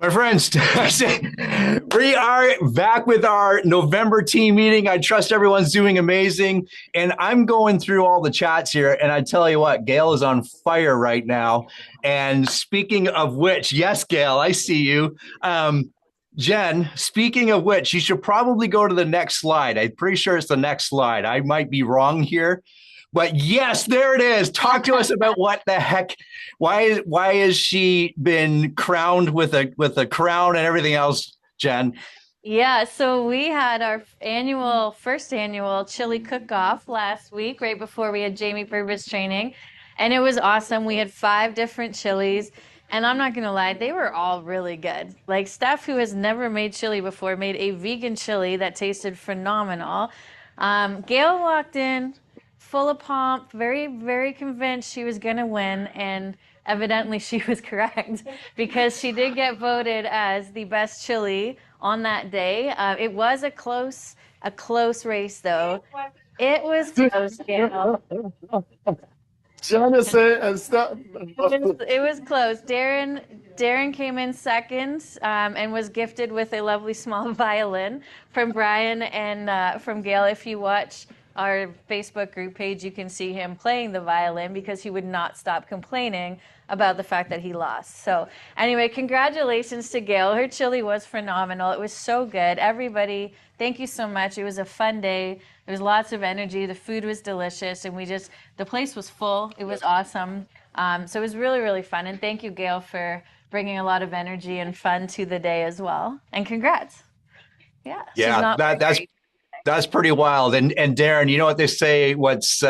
My friends, we are back with our November team meeting. I trust everyone's doing amazing. And I'm going through all the chats here. And I tell you what, Gail is on fire right now. And speaking of which, yes, Gail, I see you. Jen, speaking of which, you should probably go to the next slide. I'm pretty sure it's the next slide. I might be wrong here. But yes, there it is. Talk to us about what the heck. Why has she been crowned with a crown and everything else, Jen? Yeah, so we had our first annual chili cook-off last week, right before we had Jamie Purvis training, and it was awesome. We had 5 different chilies, and I'm not gonna lie, they were all really good. Like Steph, who has never made chili before, made a vegan chili that tasted phenomenal. Gail walked in full of pomp, very, very convinced she was gonna win, and evidently she was correct because she did get voted as the best chili on that day. It was a close race though. It was close, Gail. Jonathan and stuff. It was close. Darren came in second and was gifted with a lovely small violin from Brian and from Gail. If you watch our Facebook group page, you can see him playing the violin because he would not stop complaining about the fact that he lost. So anyway, congratulations to Gail. Her chili was phenomenal. It was so good. Everybody, thank you so much. It was a fun day. There was lots of energy. The food was delicious, and the place was full. It was awesome. So it was really, really fun. And thank you, Gail, for bringing a lot of energy and fun to the day as well. And congrats. Yeah, that's pretty wild. And Darren, you know what they say? What's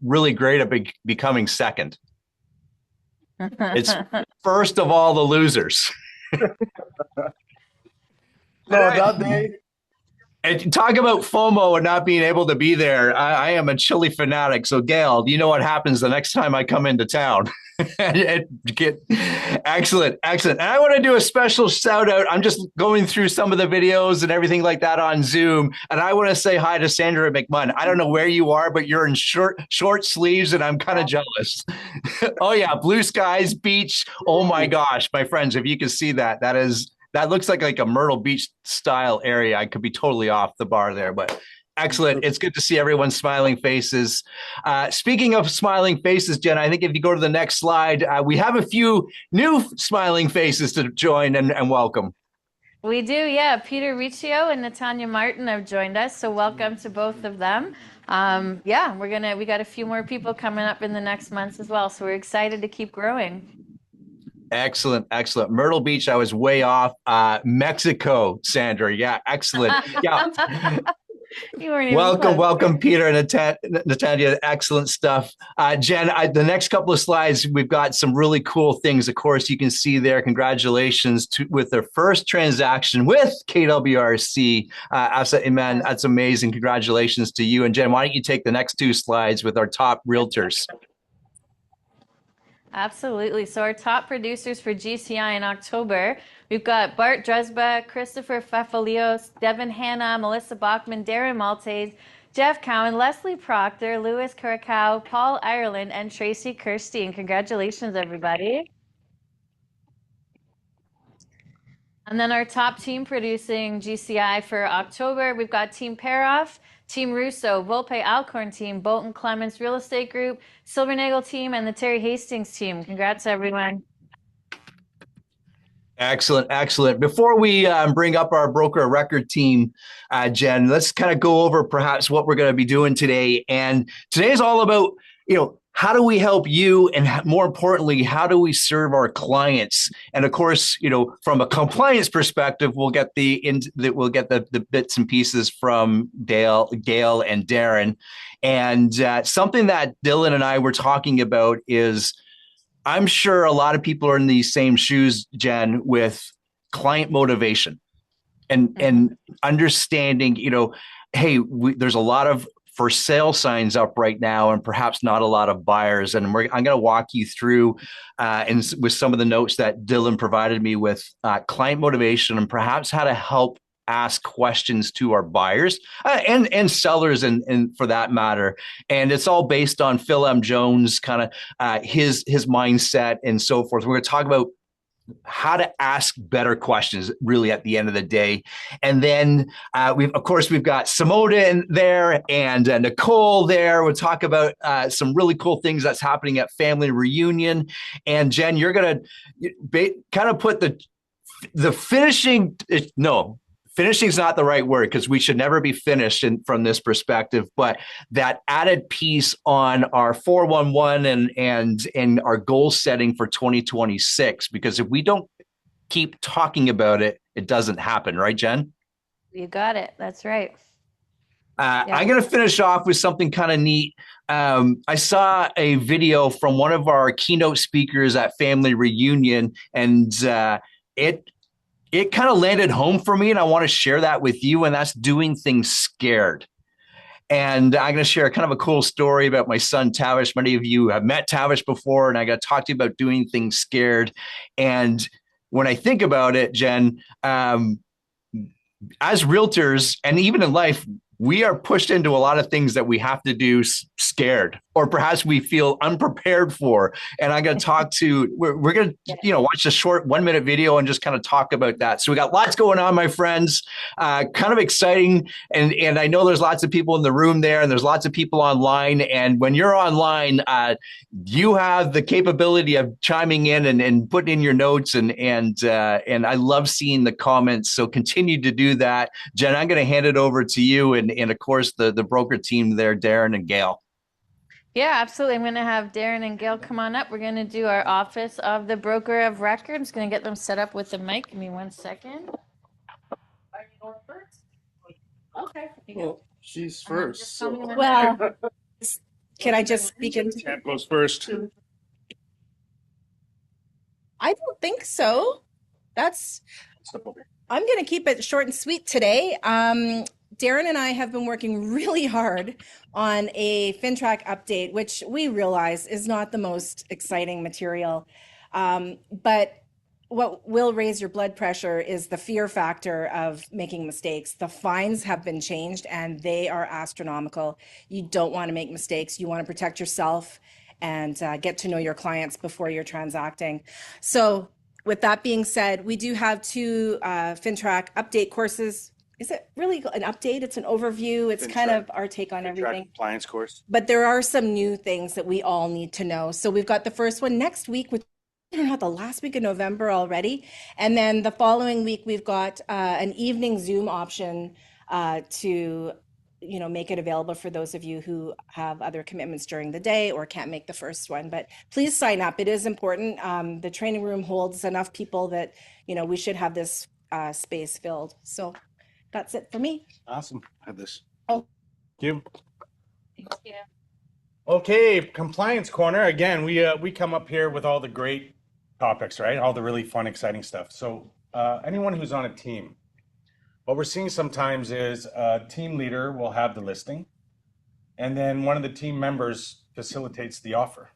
really great about becoming second? It's first of all the losers. No, that day. And talk about FOMO and not being able to be there. I am a chili fanatic. So, Gail, do you know what happens the next time I come into town? Excellent. And I want to do a special shout out. I'm just going through some of the videos and everything like that on Zoom. And I want to say hi to Sandra McMunn. I don't know where you are, but you're in short sleeves and I'm kind of jealous. Oh, yeah. Blue skies, beach. Oh, my gosh. My friends, if you can see that, that looks like a Myrtle Beach style area. I could be totally off the bar there, but excellent. It's good to see everyone's smiling faces. Speaking of smiling faces, Jen, I think if you go to the next slide, we have a few new smiling faces to join and welcome. We do, yeah. Peter Riccio and Natanya Martin have joined us, so welcome to both of them. We got a few more people coming up in the next months as well, so we're excited to keep growing. Excellent. Myrtle Beach, I was way off. Mexico, Sandra. Yeah, excellent. Yeah. Welcome, Peter and Natanya. Excellent stuff. Jen, the next couple of slides, we've got some really cool things. Of course, you can see there. Congratulations with their first transaction with KWRC. Man, that's amazing. Congratulations to you. And Jen, why don't you take the next 2 slides with our top realtors? Absolutely. So our top producers for GCI in October, we've got Bart Dresba, Christopher Fafalios, Devin Hanna, Melissa Bachman, Darren Maltese, Jeff Cowan, Leslie Proctor, Louis Curacao, Paul Ireland, and Tracy Kirstein. Congratulations, everybody. And then our top team producing GCI for October, we've got Team Paroff, Team Russo, Volpe Alcorn team, Bolton Clements Real Estate Group, Silvernagel team, and the Terry Hastings team. Congrats, everyone. Excellent. Before we bring up our broker record team, Jen, let's kind of go over perhaps what we're going to be doing today. And today is all about, how do we help you? And more importantly, how do we serve our clients? And of course, from a compliance perspective, we'll get the bits and pieces from Gail and Darren. And something that Dylan and I were talking about is, I'm sure a lot of people are in these same shoes, Jen, with client motivation and understanding, hey, there's a lot of for sale signs up right now and perhaps not a lot of buyers. And I'm going to walk you through and with some of the notes that Dylan provided me with client motivation and perhaps how to help ask questions to our buyers and sellers and for that matter. And it's all based on Phil M. Jones, kind of his mindset and so forth. We're going to talk about how to ask better questions really at the end of the day. And then we've got Simona in there and Nicole there. We'll talk about some really cool things that's happening at Family Reunion. And Jen, you're going to kind of put the finishing, no, finishing is not the right word because we should never be finished from this perspective, but that added piece on our 411 and our goal setting for 2026, because if we don't keep talking about it, it doesn't happen, right, Jen? You got it. That's right. I'm going to finish off with something kind of neat. I saw a video from one of our keynote speakers at Family Reunion, and it kind of landed home for me, and I want to share that with you, and that's doing things scared. And I'm going to share kind of a cool story about my son, Tavish. Many of you have met Tavish before, and I got to talk to you about doing things scared. And when I think about it, Jen, as realtors and even in life, we are pushed into a lot of things that we have to do scared, or perhaps we feel unprepared for. And I'm going to talk to, we're going to, watch a short 1-minute video and just kind of talk about that. So we got lots going on, my friends, kind of exciting. And I know there's lots of people in the room there, and there's lots of people online. And when you're online, you have the capability of chiming in and putting in your notes. And I love seeing the comments. So continue to do that. Jen, I'm going to hand it over to you. And of course, the broker team there, Darren and Gail. Yeah, absolutely. I'm going to have Darren and Gail come on up. We're going to do our Office of the Broker of Record. I'm just going to get them set up with the mic. Give me 1 second. Are you going first? Okay. Well, she's first. Well, can I just speak into? Cat goes first. I don't think so. I'm going to keep it short and sweet today. Darren and I have been working really hard on a FinTrack update, which we realize is not the most exciting material. But what will raise your blood pressure is the fear factor of making mistakes. The fines have been changed and they are astronomical. You don't want to make mistakes. You want to protect yourself and get to know your clients before you're transacting. So with that being said, we do have 2 FinTrack update courses. Is it really an update? It's an overview. It's kind of our take on everything. Compliance course. But there are some new things that we all need to know. So we've got the first one next week, which not the last week of November already. And then the following week, we've got an evening Zoom option to make it available for those of you who have other commitments during the day or can't make the first one. But please sign up. It is important. The training room holds enough people that, we should have this space filled. So that's it for me. Awesome. I have this. Oh. Thank you. Thank you. Okay, compliance corner. Again, we come up here with all the great topics, right? All the really fun, exciting stuff. So anyone who's on a team, what we're seeing sometimes is a team leader will have the listing, and then one of the team members facilitates the offer.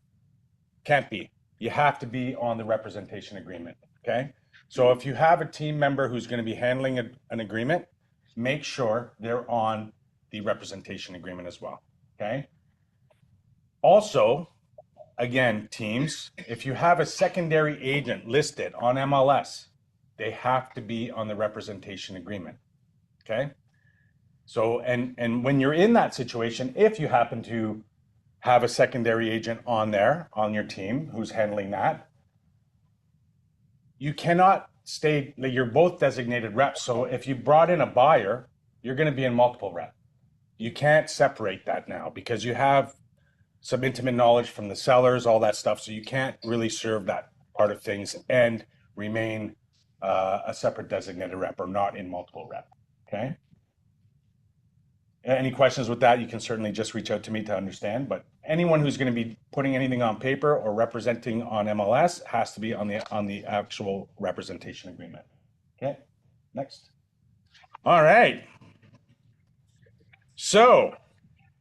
Can't be. You have to be on the representation agreement, okay? So if you have a team member who's going to be handling an agreement, make sure they're on the representation agreement as well, okay? Also, again, teams, if you have a secondary agent listed on MLS, they have to be on the representation agreement, okay? So, and when you're in that situation, if you happen to have a secondary agent on there, on your team, who's handling that, you cannot stay, you're both designated reps. So if you brought in a buyer, you're going to be in multiple rep. You can't separate that now because you have some intimate knowledge from the sellers, all that stuff. So you can't really serve that part of things and remain a separate designated rep or not in multiple rep. Okay. Any questions with that, you can certainly just reach out to me to understand, but anyone who's going to be putting anything on paper or representing on MLS has to be on the actual representation agreement. Okay, next. All right. So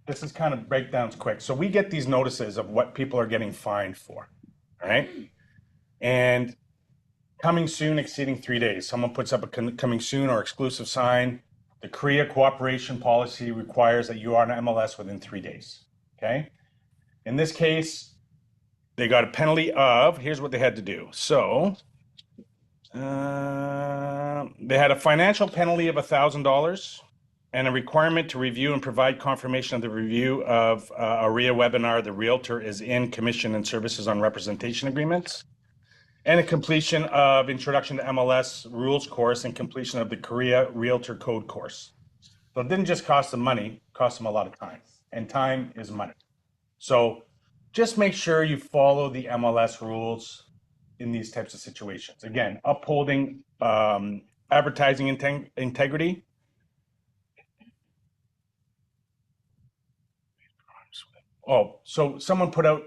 this is kind of breakdowns quick. So we get these notices of what people are getting fined for, all right? And coming soon exceeding 3 days. Someone puts up a coming soon or exclusive sign. The Korea cooperation policy requires that you are on MLS within 3 days, okay? In this case, they got a penalty of, here's what they had to do. So They had a financial penalty of $1,000 and a requirement to review and provide confirmation of the review of a RIA webinar. The realtor is in commission and services on representation agreements, and a completion of introduction to MLS rules course and completion of the Korea Realtor Code course. So it didn't just cost them money, it cost them a lot of time, and time is money. So just make sure you follow the MLS rules in these types of situations. Again, upholding advertising integrity. Oh, so someone put out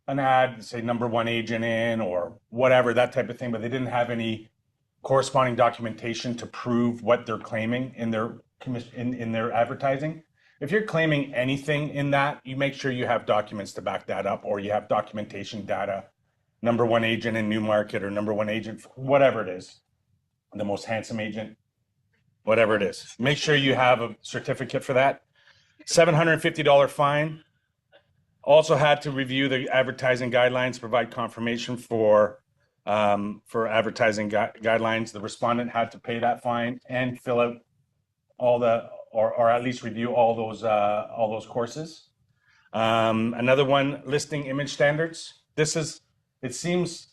an ad, say number one agent in or whatever, that type of thing, but they didn't have any corresponding documentation to prove what they're claiming in their in their advertising. If you're claiming anything in that, you make sure you have documents to back that up, or you have documentation data, number one agent in Newmarket, or number one agent, whatever it is, the most handsome agent, whatever it is. Make sure you have a certificate for that. $750 fine. Also had to review the advertising guidelines, provide confirmation for advertising guidelines. The respondent had to pay that fine and fill out all the, or at least review all those courses. Another one, listing image standards. It seems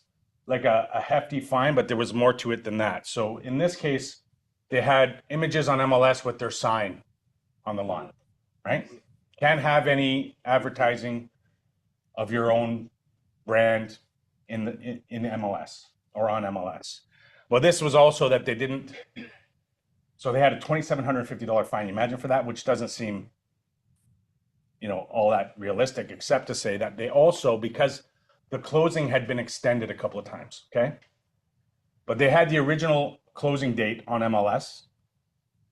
like a hefty fine, but there was more to it than that. So in this case, they had images on MLS with their sign on the lawn, right? Can't have any advertising of your own brand in MLS or on MLS. Well, this was also that they didn't, so they had a $2,750 fine. Imagine for that, which doesn't seem, all that realistic, except to say that they also, because the closing had been extended a couple of times, okay? But they had the original closing date on MLS.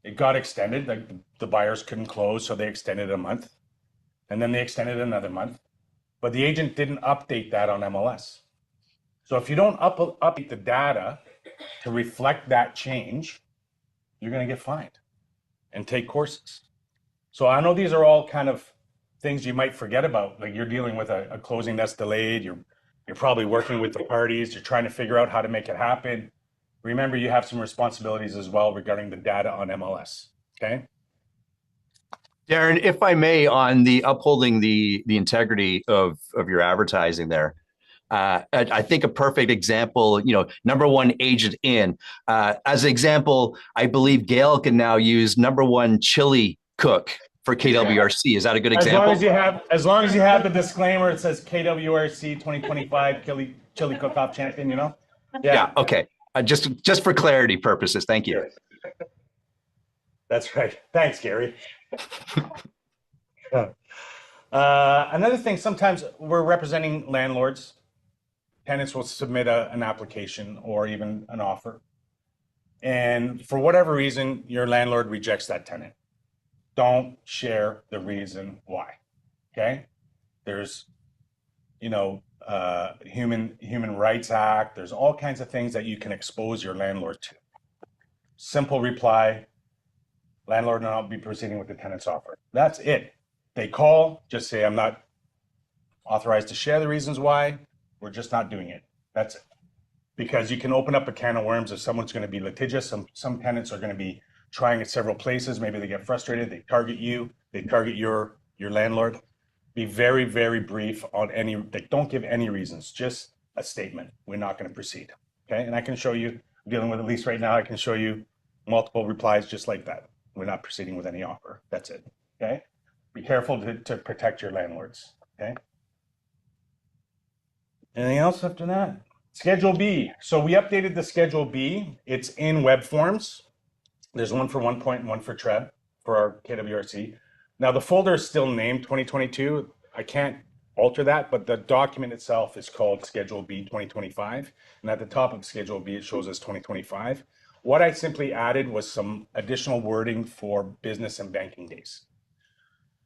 It got extended, like the buyers couldn't close, so they extended it a month. And then they extended it another month. But the agent didn't update that on MLS. So if you don't update the data to reflect that change, you're going to get fined and take courses. So I know these are all kind of things you might forget about. Like, you're dealing with a closing that's delayed. You're probably working with the parties. You're trying to figure out how to make it happen. Remember, you have some responsibilities as well regarding the data on MLS. Okay. Darren, if I may, on the upholding the integrity of your advertising there, I think a perfect example, number one agent in. As an example, I believe Gail can now use number one chili cook for KWRC. Is that a good example? As long as you have the disclaimer, it says KWRC 2025 chili cook-off champion, Yeah. Okay. Just for clarity purposes. Thank you. That's right. Thanks, Gary. Another thing, sometimes we're representing landlords. Tenants will submit an application or even an offer. And for whatever reason, your landlord rejects that tenant. Don't share the reason why. Okay? There's, Human Rights Act. There's all kinds of things that you can expose your landlord to. Simple reply: landlord will not be proceeding with the tenant's offer. That's it. They call, just say, I'm not authorized to share the reasons why. We're just not doing it. That's it. Because you can open up a can of worms if someone's going to be litigious. Some tenants are going to be trying at several places. Maybe they get frustrated. They target you. They target your landlord. Be very, very brief on don't give any reasons, just a statement. We're not going to proceed. Okay. And I can show you, dealing with a lease right now, I can show you multiple replies just like that. We're not proceeding with any offer. That's it. Okay. Be careful to protect your landlords. Okay. Anything else after that? Schedule B. So we updated the Schedule B. It's in web forms. There's one for 1 and one for TREB for our KWRC. Now the folder is still named 2022. I can't alter that, but the document itself is called Schedule B 2025. And at the top of Schedule B, it shows as 2025. What I simply added was some additional wording for business and banking days.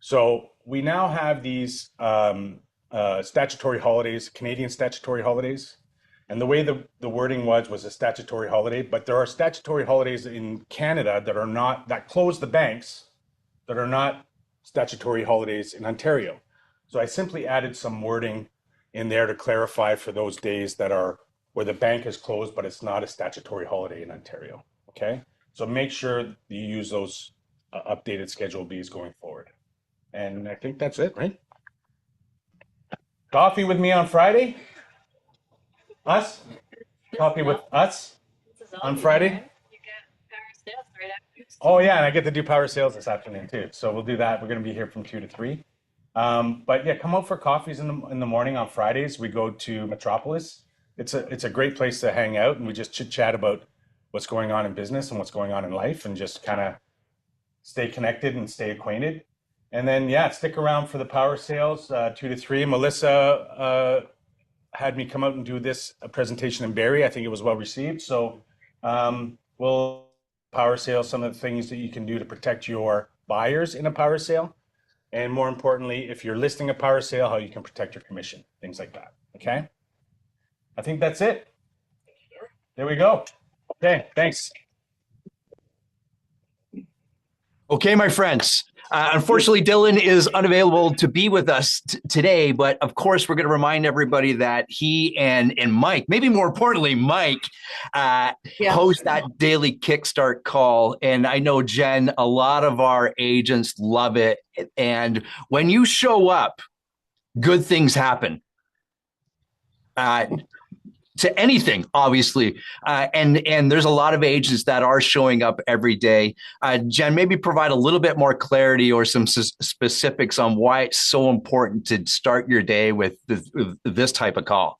So we now have these statutory holidays, Canadian statutory holidays. And the way the wording was a statutory holiday, but there are statutory holidays in Canada that close the banks, that are not statutory holidays in Ontario. So I simply added some wording in there to clarify for those days that are where the bank is closed, but it's not a statutory holiday in Ontario. Okay, so make sure you use those updated Schedule Bs going forward. And I think that's it, right? Coffee with me on Friday? Us? Coffee with us on Friday? Oh yeah, and I get to do power sales this afternoon too. So we'll do that. We're going to be here from 2 to 3. But yeah, come out for coffees in the morning on Fridays. We go to Metropolis. It's a great place to hang out, and we just chit chat about what's going on in business and what's going on in life, and just kind of stay connected and stay acquainted. And then yeah, stick around for the power sales 2 to 3. Melissa had me come out and do this presentation in Barrie. I think it was well received. So we'll power sale, some of the things that you can do to protect your buyers in a power sale. And more importantly, if you're listing a power sale, how you can protect your commission, things like that. Okay. I think that's it. There we go. Okay. Thanks. Okay, my friends. Unfortunately, Dylan is unavailable to be with us today, but of course, we're going to remind everybody that he and Mike, maybe more importantly, Mike, host that daily Kickstart call. And I know, Jen, a lot of our agents love it. And when you show up, good things happen. To anything, obviously. And there's a lot of agents that are showing up every day. Jen, maybe provide a little bit more clarity or some specifics on why it's so important to start your day with this type of call.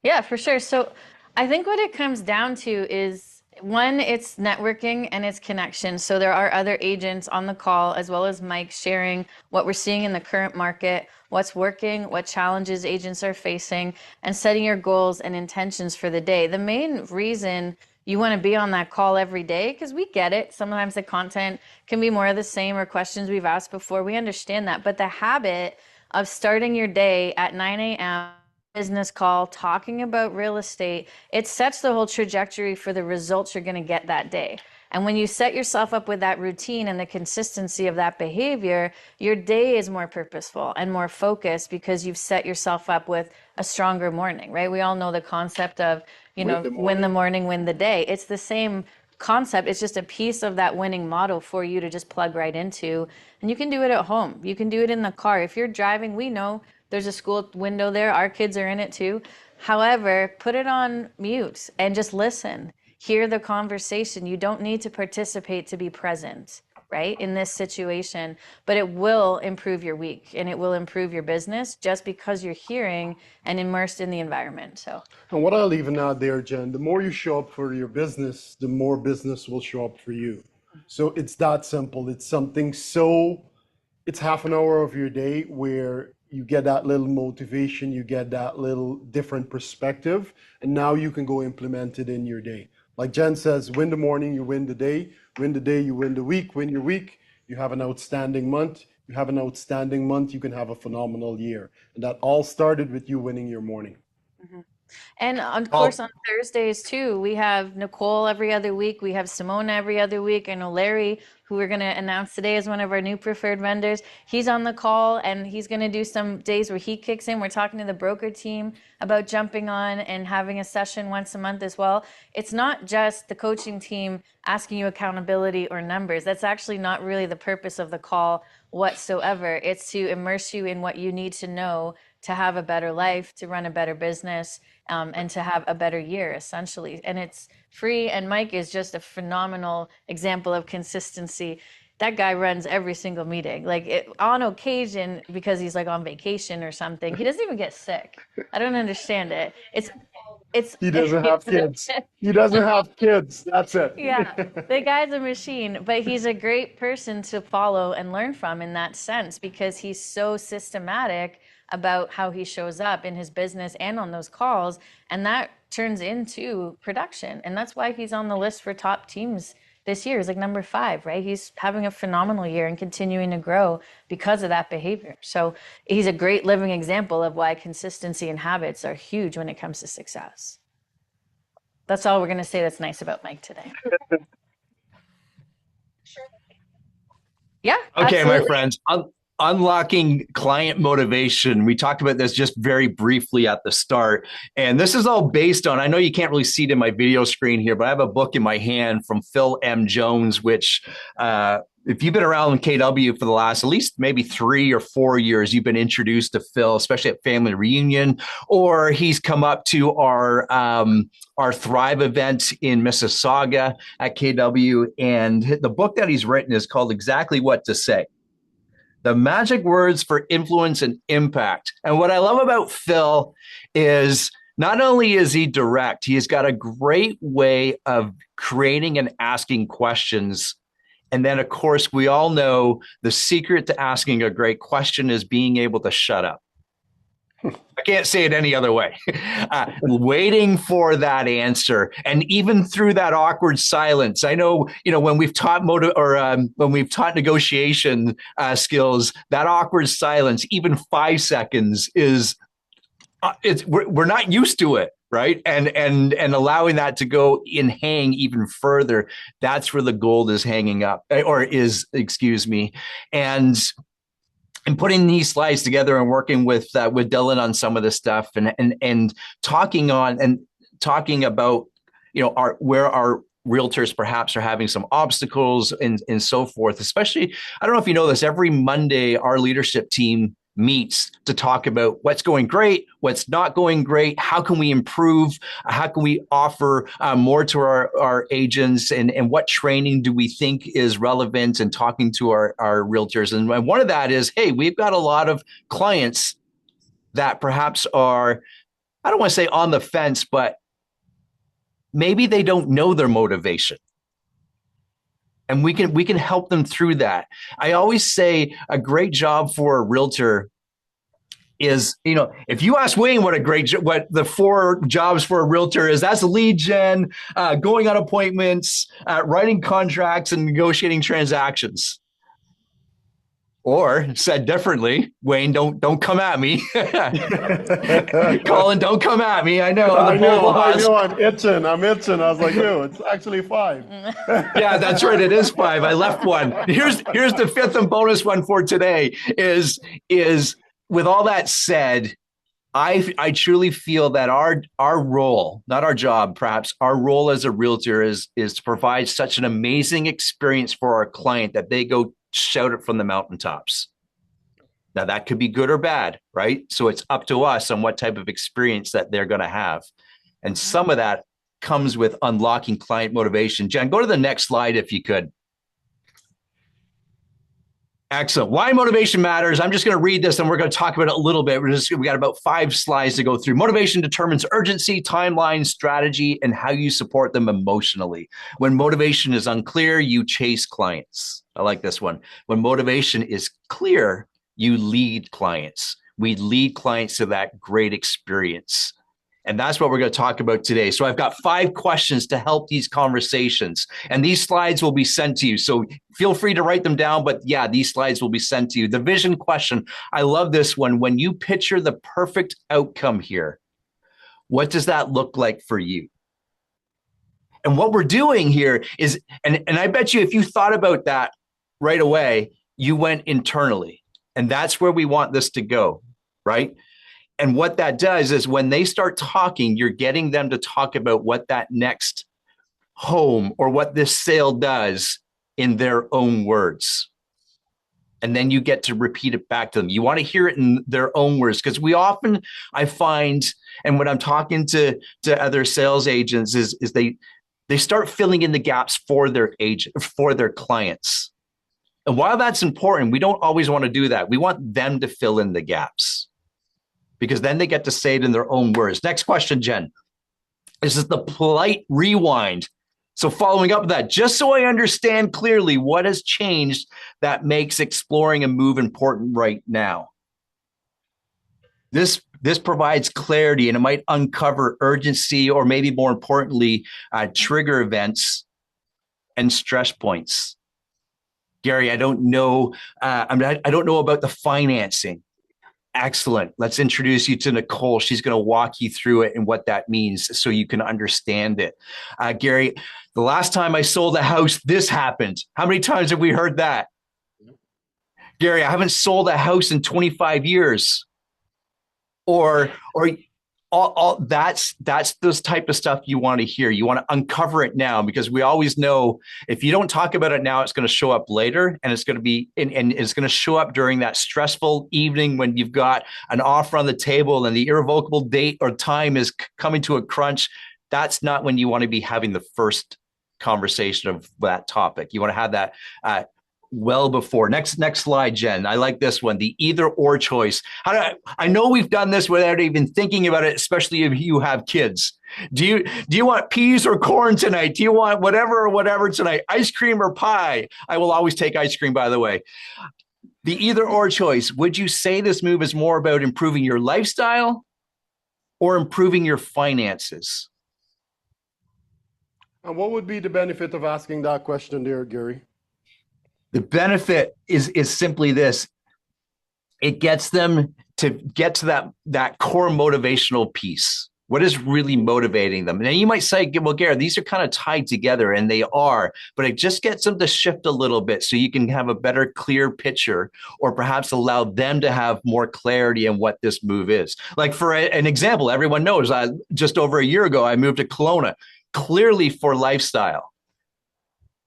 Yeah, for sure. So I think what it comes down to is, one, it's networking and it's connection. So there are other agents on the call, as well as Mike, sharing what we're seeing in the current market, what's working, what challenges agents are facing, and setting your goals and intentions for the day. The main reason you want to be on that call every day, because we get it. Sometimes the content can be more of the same or questions we've asked before. We understand that. But the habit of starting your day at 9 a.m., business call, talking about real estate, it sets the whole trajectory for the results you're going to get that day. And when you set yourself up with that routine and the consistency of that behavior, your day is more purposeful and more focused because you've set yourself up with a stronger morning, right? We all know the concept of, win the morning, win the day. It's the same concept. It's just a piece of that winning model for you to just plug right into. And you can do it at home. You can do it in the car. If you're driving, we know there's a school window there. Our kids are in it too. However, put it on mute and just listen. Hear the conversation. You don't need to participate to be present, right, in this situation, but it will improve your week and it will improve your business just because you're hearing and immersed in the environment. So, And what I'll even add there, Jen, the more you show up for your business, the more business will show up for you. So it's that simple. It's something it's half an hour of your day where you get that little motivation, you get that little different perspective, and now you can go implement it in your day. Like Jen says, win the morning, you win the day, you win the week, win your week, you have an outstanding month, you have an outstanding month, you can have a phenomenal year. And that all started with you winning your morning. Mm-hmm. And of course, on Thursdays too, we have Nicole every other week. We have Simona every other week. I know Larry, who we're going to announce today as one of our new preferred vendors. He's on the call and he's going to do some days where he kicks in. We're talking to the broker team about jumping on and having a session once a month as well. It's not just the coaching team asking you accountability or numbers. That's actually not really the purpose of the call whatsoever. It's to immerse you in what you need to know to have a better life, to run a better business, and to have a better year, essentially. And it's free. And Mike is just a phenomenal example of consistency. That guy runs every single meeting. On occasion, because he's on vacation or something, he doesn't even get sick. I don't understand it. He doesn't have kids. He doesn't have kids. That's it. Yeah, the guy's a machine, but he's a great person to follow and learn from in that sense because he's so systematic about how he shows up in his business and on those calls, and that turns into production. And that's why he's on the list for top teams this year. He's number 5, right? He's having a phenomenal year and continuing to grow because of that behavior. So he's a great living example of why consistency and habits are huge when it comes to success. That's all we're going to say that's nice about Mike today. Yeah. Okay, absolutely. my friends. unlocking client motivation. We talked about this just very briefly at the start. And this is all based on, I know you can't really see it in my video screen here, but I have a book in my hand from Phil M. Jones, which, if you've been around KW for the last at least maybe 3 or 4 years, you've been introduced to Phil, especially at family reunion, or he's come up to our Thrive event in Mississauga at KW. And the book that he's written is called Exactly What to Say: The Magic Words for Influence and Impact. And what I love about Phil is not only is he direct, he's got a great way of creating and asking questions. And then, of course, we all know the secret to asking a great question is being able to shut up. I can't say it any other way. Waiting for that answer, and even through that awkward silence. I know, when we've taught when we've taught negotiation skills, that awkward silence, even 5 seconds, is we're not used to it, right? And allowing that to go and hang even further. That's where the gold is hanging up, or is, excuse me, and putting these slides together and working with Dylan on some of this stuff, and talking about where our realtors perhaps are having some obstacles and so forth. Especially, I don't know if you know this, every Monday our leadership team meets to talk about what's going great, what's not going great, how can we improve, how can we offer more to our agents, and what training do we think is relevant, and talking to our realtors. And one of that is, hey, we've got a lot of clients that perhaps are, I don't want to say on the fence, but maybe they don't know their motivation. And we can help them through that. I always say a great job for a realtor is, if you ask Wayne what the 4 jobs for a realtor is, that's lead gen, going on appointments, writing contracts, and negotiating transactions. Or said differently, Wayne, don't come at me. Colin, don't come at me. I know. I know. I'm itching. I was like, no, it's actually 5. Yeah, that's right. It is 5. I left one. Here's the 5th and bonus one for today. Is with all that said, I truly feel that our role, not our job, perhaps our role as a realtor is to provide such an amazing experience for our client that they go shout it from the mountaintops. Now that could be good or bad, right? So it's up to us on what type of experience that they're going to have. And some of that comes with unlocking client motivation. Jen, go to the next slide if you could. Excellent. Why motivation matters. I'm just going to read this and we're going to talk about it a little bit. We got about 5 slides to go through. Motivation determines urgency, timeline, strategy, and how you support them emotionally. When motivation is unclear, you chase clients. I like this one. When motivation is clear, you lead clients. We lead clients to that great experience. And that's what we're going to talk about today. So I've got 5 questions to help these conversations. And these slides will be sent to you. So feel free to write them down. But yeah, these slides will be sent to you. The vision question. I love this one. When you picture the perfect outcome here, what does that look like for you? And what we're doing here is, and I bet you if you thought about that right away, you went internally. And that's where we want this to go, right? And what that does is when they start talking, you're getting them to talk about what that next home or what this sale does in their own words. And then you get to repeat it back to them. You want to hear it in their own words, because we often, I find, and when I'm talking to other sales agents, is they start filling in the gaps for their agent, for their clients. And while that's important, we don't always want to do that. We want them to fill in the gaps, because then they get to say it in their own words. Next question, Jen. This is the polite rewind. So following up with that, just so I understand clearly what has changed that makes exploring a move important right now. This provides clarity, and it might uncover urgency, or maybe more importantly, trigger events and stress points. Gary, I don't know. I don't know about the financing. Excellent. Let's introduce you to Nicole. She's going to walk you through it and what that means so you can understand it. Gary, the last time I sold a house, this happened. How many times have we heard that? Gary, I haven't sold a house in 25 years. Or all that's those type of stuff you want to hear. You want to uncover it now, because we always know if you don't talk about it now, it's going to show up later, and it's going to be and it's going to show up during that stressful evening when you've got an offer on the table and the irrevocable date or time is coming to a crunch. That's not when you want to be having the first conversation of that topic. You want to have that well before. Next slide, Jen. I like this one, the either or choice. I know we've done this without even thinking about it, especially if you have kids. Do you want peas or corn tonight? Do you want whatever tonight? Ice cream or pie? I will always take ice cream, by the way. The either or choice. Would you say this move is more about improving your lifestyle or improving your finances? And what would be the benefit of asking that question there, Gary? The benefit is simply this. It gets them to get to that core motivational piece. What is really motivating them? Now you might say, well, Gary, these are kind of tied together, and they are, but it just gets them to shift a little bit so you can have a better, clear picture, or perhaps allow them to have more clarity on what this move is. Like for an example, everyone knows just over a year ago, I moved to Kelowna, clearly for lifestyle.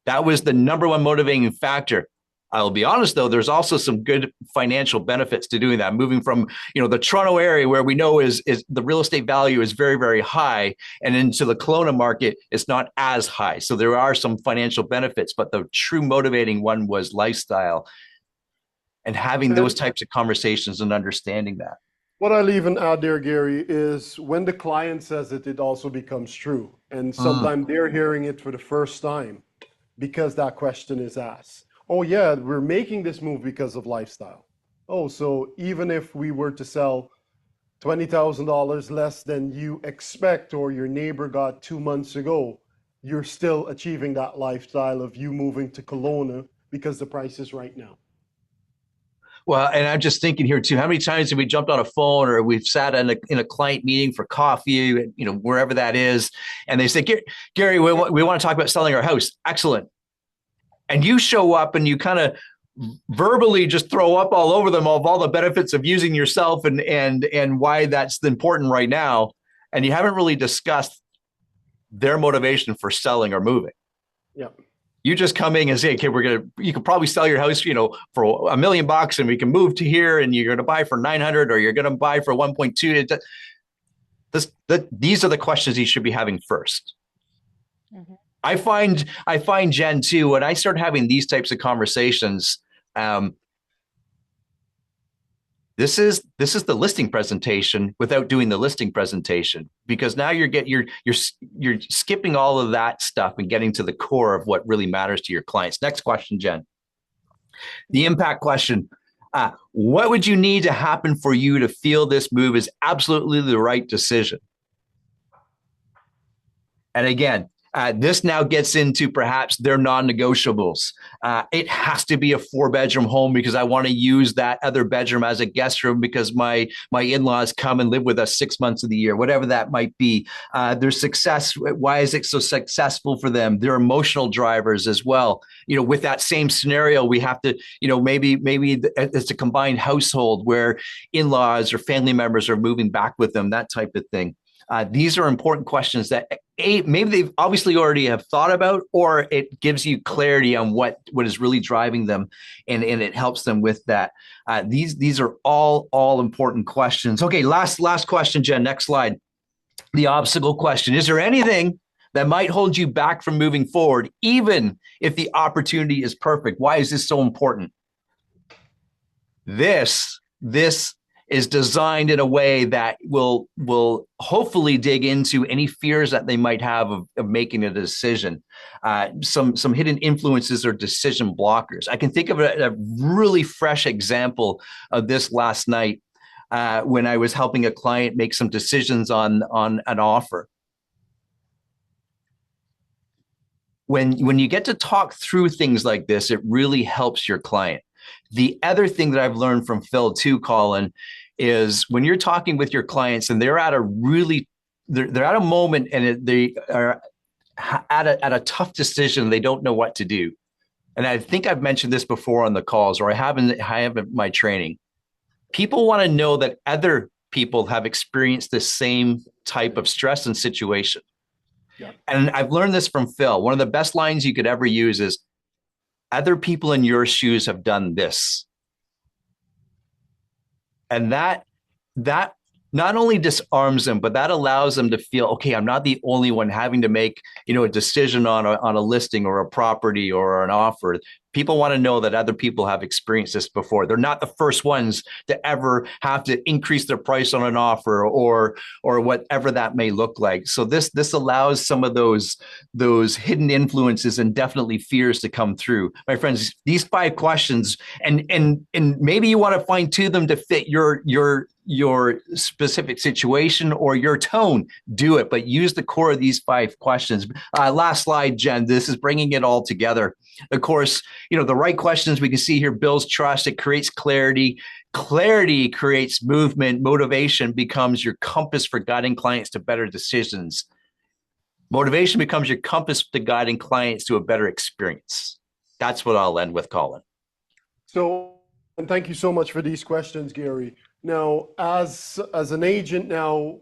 That was the number one motivating factor. I'll be honest, though, there's also some good financial benefits to doing that. Moving from, the Toronto area, where we know is the real estate value is very, very high, and into the Kelowna market, it's not as high. So there are some financial benefits, but the true motivating one was lifestyle and having those types of conversations and understanding that. What I'll even add there, Gary, is when the client says it, it also becomes true. And sometimes they're hearing it for the first time, because that question is asked. Oh yeah, we're making this move because of lifestyle. Oh, so even if we were to sell $20,000 less than you expect, or your neighbor got 2 months ago, you're still achieving that lifestyle of you moving to Kelowna because the price is right now. Well, and I'm just thinking here too, how many times have we jumped on a phone, or we've sat in a client meeting for coffee, wherever that is, and they say, Gary, we want to talk about selling our house. Excellent. And you show up and you kind of verbally just throw up all over them of all the benefits of using yourself and why that's important right now. And you haven't really discussed their motivation for selling or moving. Yep. You just come in and say, okay, you could probably sell your house, for $1 million, and we can move to here, and you're going to buy for 900, or you're going to buy for 1.2. These are the questions you should be having first. Mm-hmm. I find, Jen, too, when I start having these types of conversations, this is the listing presentation without doing the listing presentation, because now you're skipping all of that stuff and getting to the core of what really matters to your clients. Next question, Jen. The impact question. What would you need to happen for you to feel this move is absolutely the right decision? And again, this now gets into perhaps their non-negotiables. It has to be a 4-bedroom home because I want to use that other bedroom as a guest room because my in-laws come and live with us 6 months of the year, whatever that might be. Their success, why is it so successful for them? Their emotional drivers as well. With that same scenario, we have to, maybe it's a combined household where in-laws or family members are moving back with them, that type of thing. These are important questions that maybe they've obviously already have thought about, or it gives you clarity on what is really driving them, and it helps them with that. These are all important questions. Okay, last question, Jen. Next slide. The obstacle question. Is there anything that might hold you back from moving forward, even if the opportunity is perfect? Why is this so important? This is designed in a way that will hopefully dig into any fears that they might have of making a decision, some hidden influences or decision blockers. I can think of a really fresh example of this last night when I was helping a client make some decisions on an offer. When you get to talk through things like this, it really helps your client. The other thing that I've learned from Phil too, Colin, is when you're talking with your clients and they're at a moment and they are at a tough decision, they don't know what to do. and I think I've mentioned this before on the calls, or I haven't my training. People want to know that other people have experienced the same type of stress and situation. Yeah. And I've learned this from Phil. One of the best lines you could ever use is, other people in your shoes have done this. And that not only disarms them, but that allows them to feel, okay, I'm not the only one having to make, a decision on a listing or a property or an offer. People want to know that other people have experienced this before. They're not the first ones to ever have to increase their price on an offer or whatever that may look like. So this allows some of those hidden influences and definitely fears to come through. My friends, these 5 questions, and maybe you want to fine tune them to fit your specific situation or your tone, do it, but use the core of these 5 questions. Last slide, Jen. This is bringing it all together. Of course, the right questions we can see here builds trust. It creates clarity. Clarity creates movement. Motivation becomes your compass for guiding clients to better decisions. Motivation becomes your compass to guiding clients to a better experience. That's what I'll end with, Colin. So, and thank you so much for these questions, Gary. Now, as an agent now,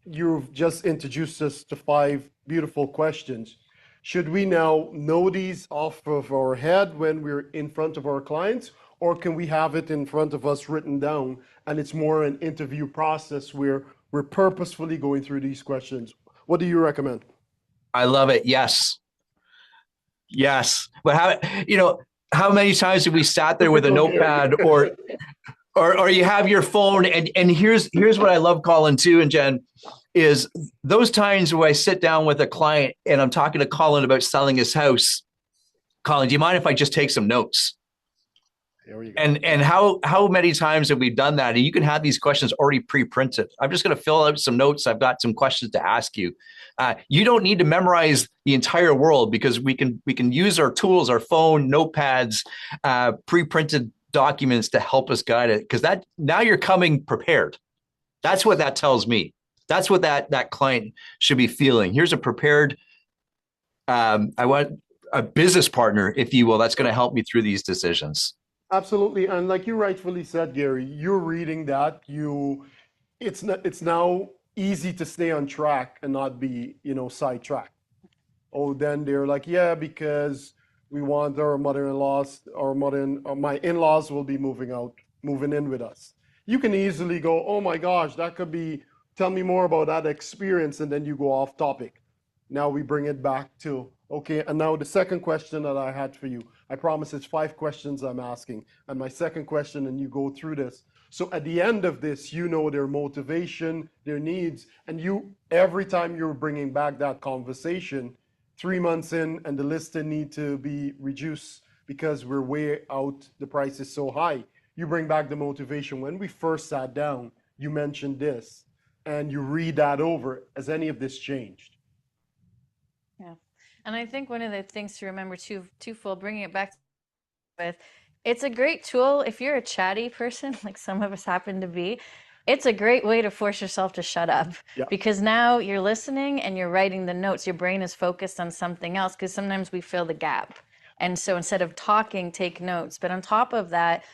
you've just introduced us to 5 beautiful questions. Should we now know these off of our head when we're in front of our clients, or can we have it in front of us written down and it's more an interview process where we're purposefully going through these questions? What do you recommend? I love it. Yes. But how many times have we sat there with a notepad or you have your phone and here's what I love, Colin, too, and Jen, is those times where I sit down with a client and I'm talking to Colin about selling his house. Colin, do you mind if I just take some notes? There we go. And how many times have we done that? And you can have these questions already pre-printed. I'm just going to fill out some notes. I've got some questions to ask you. You don't need to memorize the entire world because we can use our tools, our phone, notepads, pre-printed documents to help us guide it. Because now you're coming prepared. That's what that tells me. That's what that client should be feeling. Here's a prepared, I want a business partner, if you will, that's going to help me through these decisions. Absolutely. And like you rightfully said, Gary, you're reading that, it's now easy to stay on track and not be, sidetracked. Oh, then they're like, yeah, because we want our mother-in-laws, my in-laws will be moving in with us. You can easily go, oh my gosh, that could be, tell me more about that experience. And then you go off topic. Now we bring it back to, okay, and now the second question that I had for you, I promise it's 5 questions I'm asking. And my second question, and you go through this. So at the end of this, their motivation, their needs, and every time you're bringing back that conversation, 3 months in and the listing need to be reduced because we're way out, the price is so high. You bring back the motivation. When we first sat down, you mentioned this, and you read that over. Has any of this changed? Yeah. And I think one of the things to remember twofold, bringing it back with, it's a great tool if you're a chatty person, like some of us happen to be. It's a great way to force yourself to shut up because now you're listening and you're writing the notes. Your brain is focused on something else because sometimes we fill the gap. And so instead of talking, take notes. But on top of that,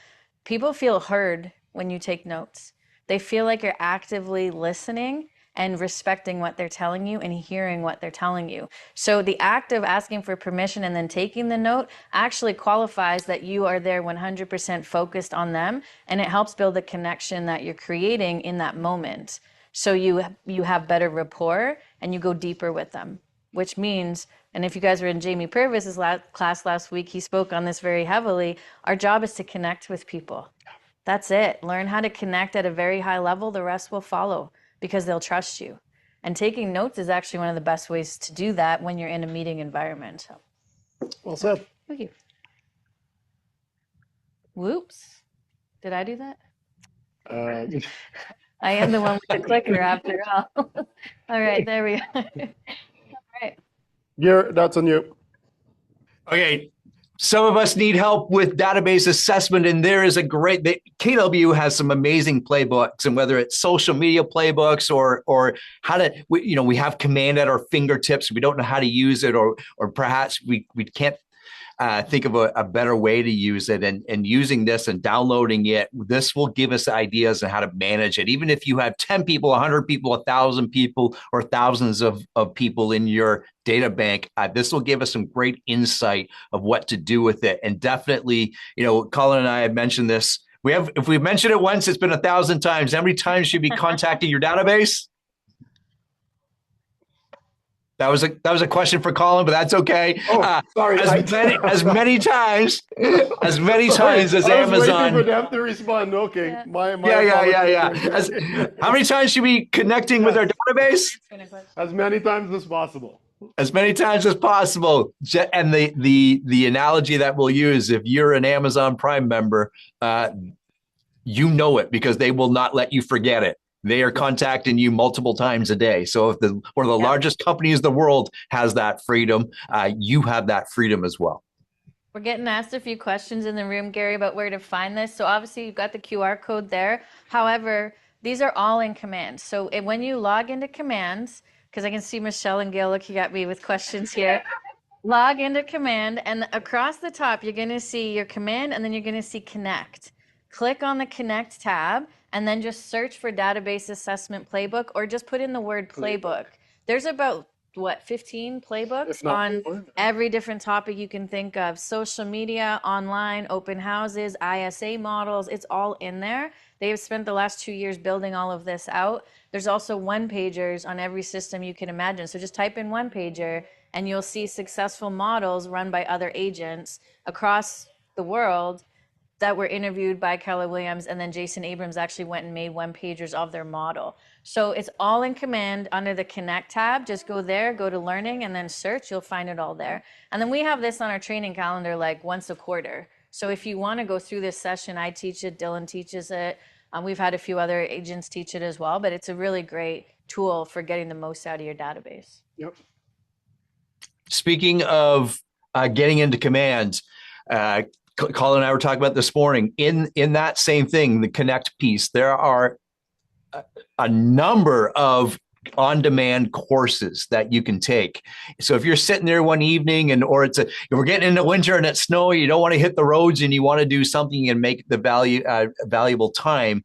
people feel heard when you take notes. They feel like you're actively listening and respecting what they're telling you and hearing what they're telling you. So the act of asking for permission and then taking the note actually qualifies that you are there 100% focused on them, and it helps build the connection that you're creating in that moment. So you have better rapport and you go deeper with them, which means, and if you guys were in Jamie Purvis's class last week, he spoke on this very heavily, our job is to connect with people. That's it. Learn how to connect at a very high level. The rest will follow because they'll trust you. And taking notes is actually one of the best ways to do that when you're in a meeting environment. So. Well said. Thank you. Whoops. Did I do that? I am the one with the clicker after all. All right, there we are. All right. Yeah, that's on you. Okay. Some of us need help with database assessment, and there is KW has some amazing playbooks, and whether it's social media playbooks or how to, we have command at our fingertips. We don't know how to use it, or perhaps we can't think of a better way to use it, and using this and downloading it. This will give us ideas on how to manage it. Even if you have 10 people, 100 people, 1,000 people, or thousands of people in your data bank, this will give us some great insight of what to do with it. And definitely, Colin and I have mentioned this. If we've mentioned it once, it's been 1,000 times. How many times should you be contacting your database? That was a question for Colin, but that's okay. Oh, sorry. As many times as I was Amazon. waiting for them to respond. Okay, Yeah. my Yeah. How many times should we be connecting with our database? As many times as possible. As many times as possible. And the analogy that we'll use, if you're an Amazon Prime member, you know it because they will not let you forget it. They are contacting you multiple times a day. So if one of the largest companies in the world has that freedom, you have that freedom as well. We're getting asked a few questions in the room, Gary, about where to find this. So obviously you've got the QR code there. However, these are all in Command. So when you log into Commands, because I can see Michelle and Gail looking at me with questions here, log into Command, and across the top, you're going to see your Command, and then you're going to see Connect. Click on the Connect tab, and then just search for Database Assessment Playbook, or just put in the word playbook. There's about, 15 playbooks on every different topic you can think of. Social media, online, open houses, ISA models, it's all in there. They've spent the last 2 years building all of this out. There's also one-pagers on every system you can imagine. So just type in one-pager, and you'll see successful models run by other agents across the world that were interviewed by Keller Williams, and then Jason Abrams actually went and made one-pagers of their model. So it's all in Command under the Connect tab. Just go there, go to Learning, and then search. You'll find it all there. And then we have this on our training calendar like once a quarter. So if you want to go through this session, I teach it, Dylan teaches it. We've had a few other agents teach it as well, but it's a really great tool for getting the most out of your database. Yep. Speaking of getting into Command, Colin and I were talking about this morning. In that same thing, the Connect piece, there are a number of on-demand courses that you can take. So if you're sitting there one evening if we're getting into winter and it's snowy, you don't want to hit the roads and you want to do something and make the valuable time,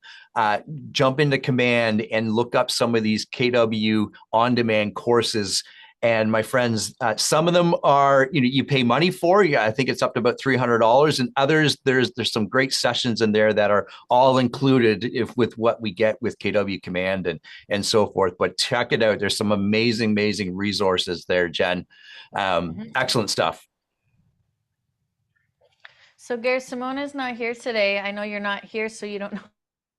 jump into Command and look up some of these KW on-demand courses. And my friends, some of them are, you pay money for. Yeah, I think it's up to about $300, and others there's some great sessions in there that are all included with what we get with KW Command and so forth. But check it out. There's some amazing resources there, Jen. Excellent stuff. So Gary, Simona's not here today. I know you're not here, so you don't know.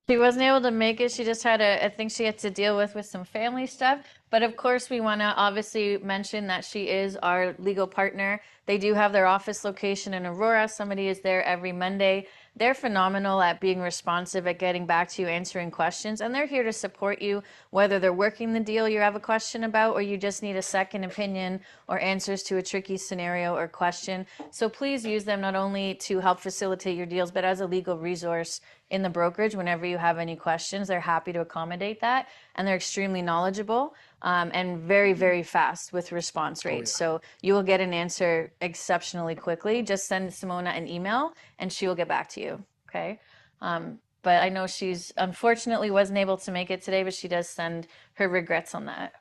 She wasn't able to make it. She just had I think she had to deal with some family stuff. But of course, we want to obviously mention that she is our legal partner. They do have their office location in Aurora. Somebody is there every Monday. They're phenomenal at being responsive, at getting back to you, answering questions, and they're here to support you, whether they're working the deal you have a question about, or you just need a second opinion or answers to a tricky scenario or question. So please use them not only to help facilitate your deals, but as a legal resource in the brokerage. Whenever you have any questions, they're happy to accommodate that, and they're extremely knowledgeable and very fast with response rates. So you will get an answer exceptionally quickly. Just send Simona an email and she will get back to you. Okay. But I know she's unfortunately wasn't able to make it today, but she does send her regrets on that.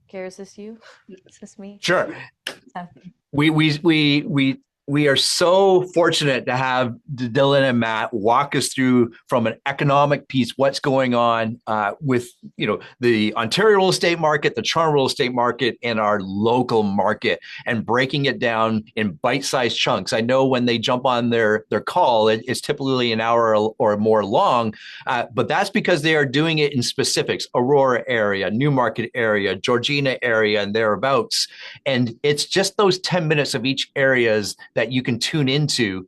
Gary, is this you? Is this me? Sure. We are so fortunate to have Dylan and Matt walk us through from an economic piece what's going on with the Ontario real estate market, the Toronto real estate market, and our local market, and breaking it down in bite-sized chunks. I know when they jump on their call, it's typically an hour or more long, but that's because they are doing it in specifics: Aurora area, Newmarket area, Georgina area, and thereabouts. And it's just those 10 minutes of each areas that you can tune into.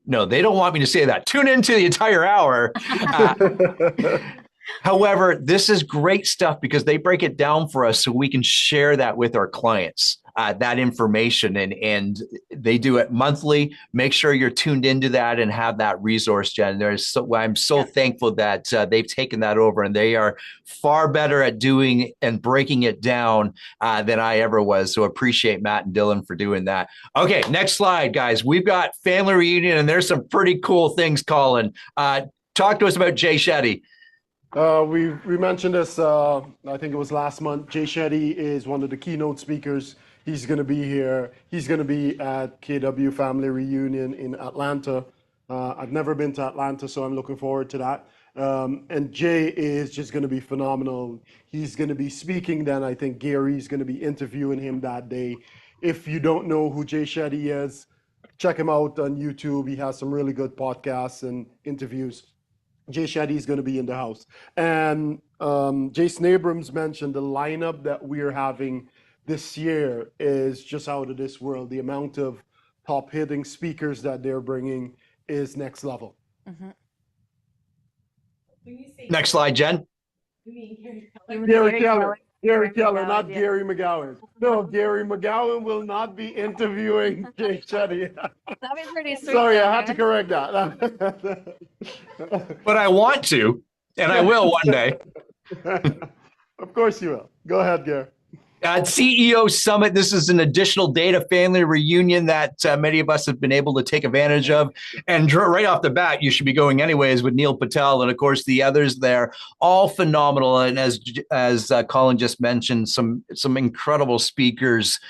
No, they don't want me to say that. Tune into the entire hour. However, this is great stuff because they break it down for us so we can share that with our clients. that information, and they do it monthly. Make sure you're tuned into that and have that resource, Jen. I'm so thankful that they've taken that over, and they are far better at doing and breaking it down than I ever was. So appreciate Matt and Dylan for doing that. Okay, next slide, guys. We've got family reunion, and there's some pretty cool things, Colin. Talk to us about Jay Shetty. We mentioned this, I think it was last month. Jay Shetty is one of the keynote speakers. He's going to be here. He's going to be at KW Family Reunion in Atlanta. I've never been to Atlanta, so I'm looking forward to that. And Jay is just going to be phenomenal. He's going to be speaking then. I think Gary's going to be interviewing him that day. If you don't know who Jay Shetty is, check him out on YouTube. He has some really good podcasts and interviews. Jay Shetty is going to be in the house. And Jason Abrams mentioned the lineup that we're having this year is just out of this world. The amount of top hitting speakers that they're bringing is next level. Mm-hmm. Next slide, Jen. Gary Keller. Gary Keller, not Gary McGowan. No, Gary McGowan will not be interviewing Jay Shetty. That'd be pretty sweet. Sorry, I had to correct that. But I want to, and I will one day. Of course you will. Go ahead, Gary. CEO Summit. This is an additional data family reunion that many of us have been able to take advantage of. And right off the bat, you should be going anyways with Neil Patel and, of course, the others there. All phenomenal. And as Colin just mentioned, some incredible speakers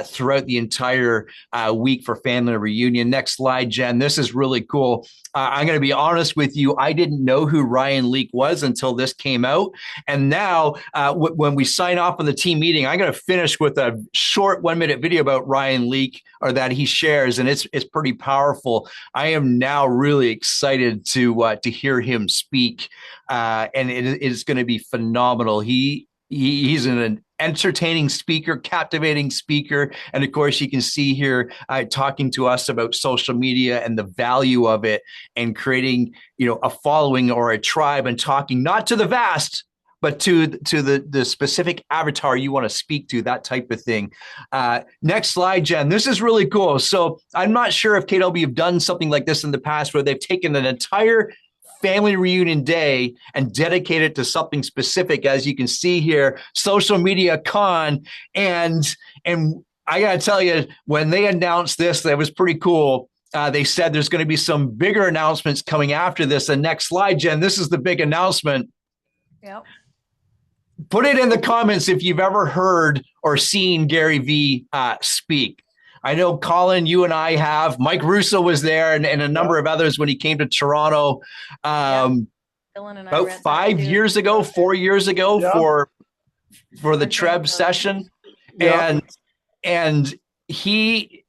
throughout the entire week for family reunion. Next slide, Jen. This is really cool. I'm going to be honest with you. I didn't know who Ryan Leak was until this came out. And now when we sign off on the team meeting, I'm going to finish with a short 1-minute video about Ryan Leak, or that he shares, and it's pretty powerful. I am now really excited to hear him speak, and it is going to be phenomenal. He's an entertaining speaker, captivating speaker. And of course, you can see here talking to us about social media and the value of it, and creating, a following or a tribe, and talking not to the vast, but to the specific avatar you want to speak to, that type of thing. Next slide, Jen. This is really cool. So I'm not sure if KW have done something like this in the past, where they've taken an entire family reunion day and dedicate it to something specific. As you can see here, social media con. And I got to tell you, when they announced this, that was pretty cool. They said there's going to be some bigger announcements coming after this. And next slide, Jen, this is the big announcement. Yep. Put it in the comments if you've ever heard or seen Gary Vee speak. I know, Colin, you and I have. Mike Russo was there, and a number of others when he came to Toronto about 4 years ago for the Treb session. Yeah. And he,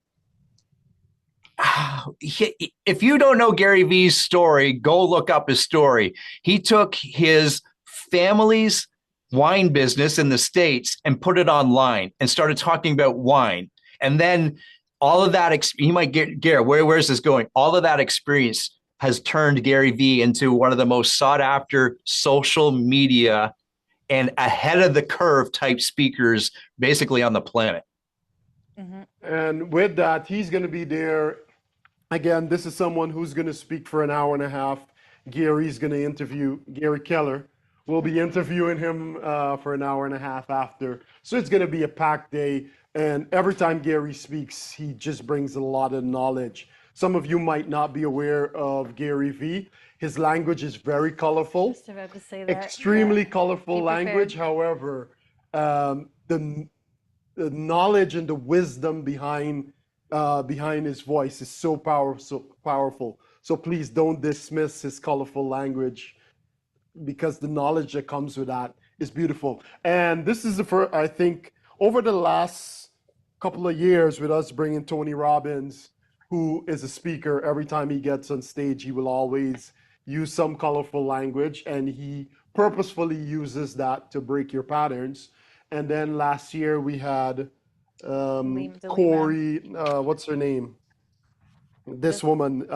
if you don't know Gary Vee's story, go look up his story. He took his family's wine business in the States and put it online and started talking about wine. And then all of that, you might get, Gary, where's this going? All of that experience has turned Gary Vee into one of the most sought after social media and ahead of the curve type speakers basically on the planet. Mm-hmm. And with that, he's going to be there. Again, this is someone who's going to speak for an hour and a half. Gary's going to interview Gary Keller. We'll be interviewing him for an hour and a half after. So it's going to be a packed day. And every time Gary speaks, he just brings a lot of knowledge. Some of you might not be aware of Gary Vee. His language is very colorful. Just about to say that. Extremely colorful language. However, the knowledge and the wisdom behind his voice is so powerful. So please don't dismiss his colorful language, because the knowledge that comes with that is beautiful. And this is the first, I think, over the last couple of years with us bringing Tony Robbins, who is a speaker, every time he gets on stage, he will always use some colorful language, and he purposefully uses that to break your patterns. And then last year we had Corey, what's her name? This woman,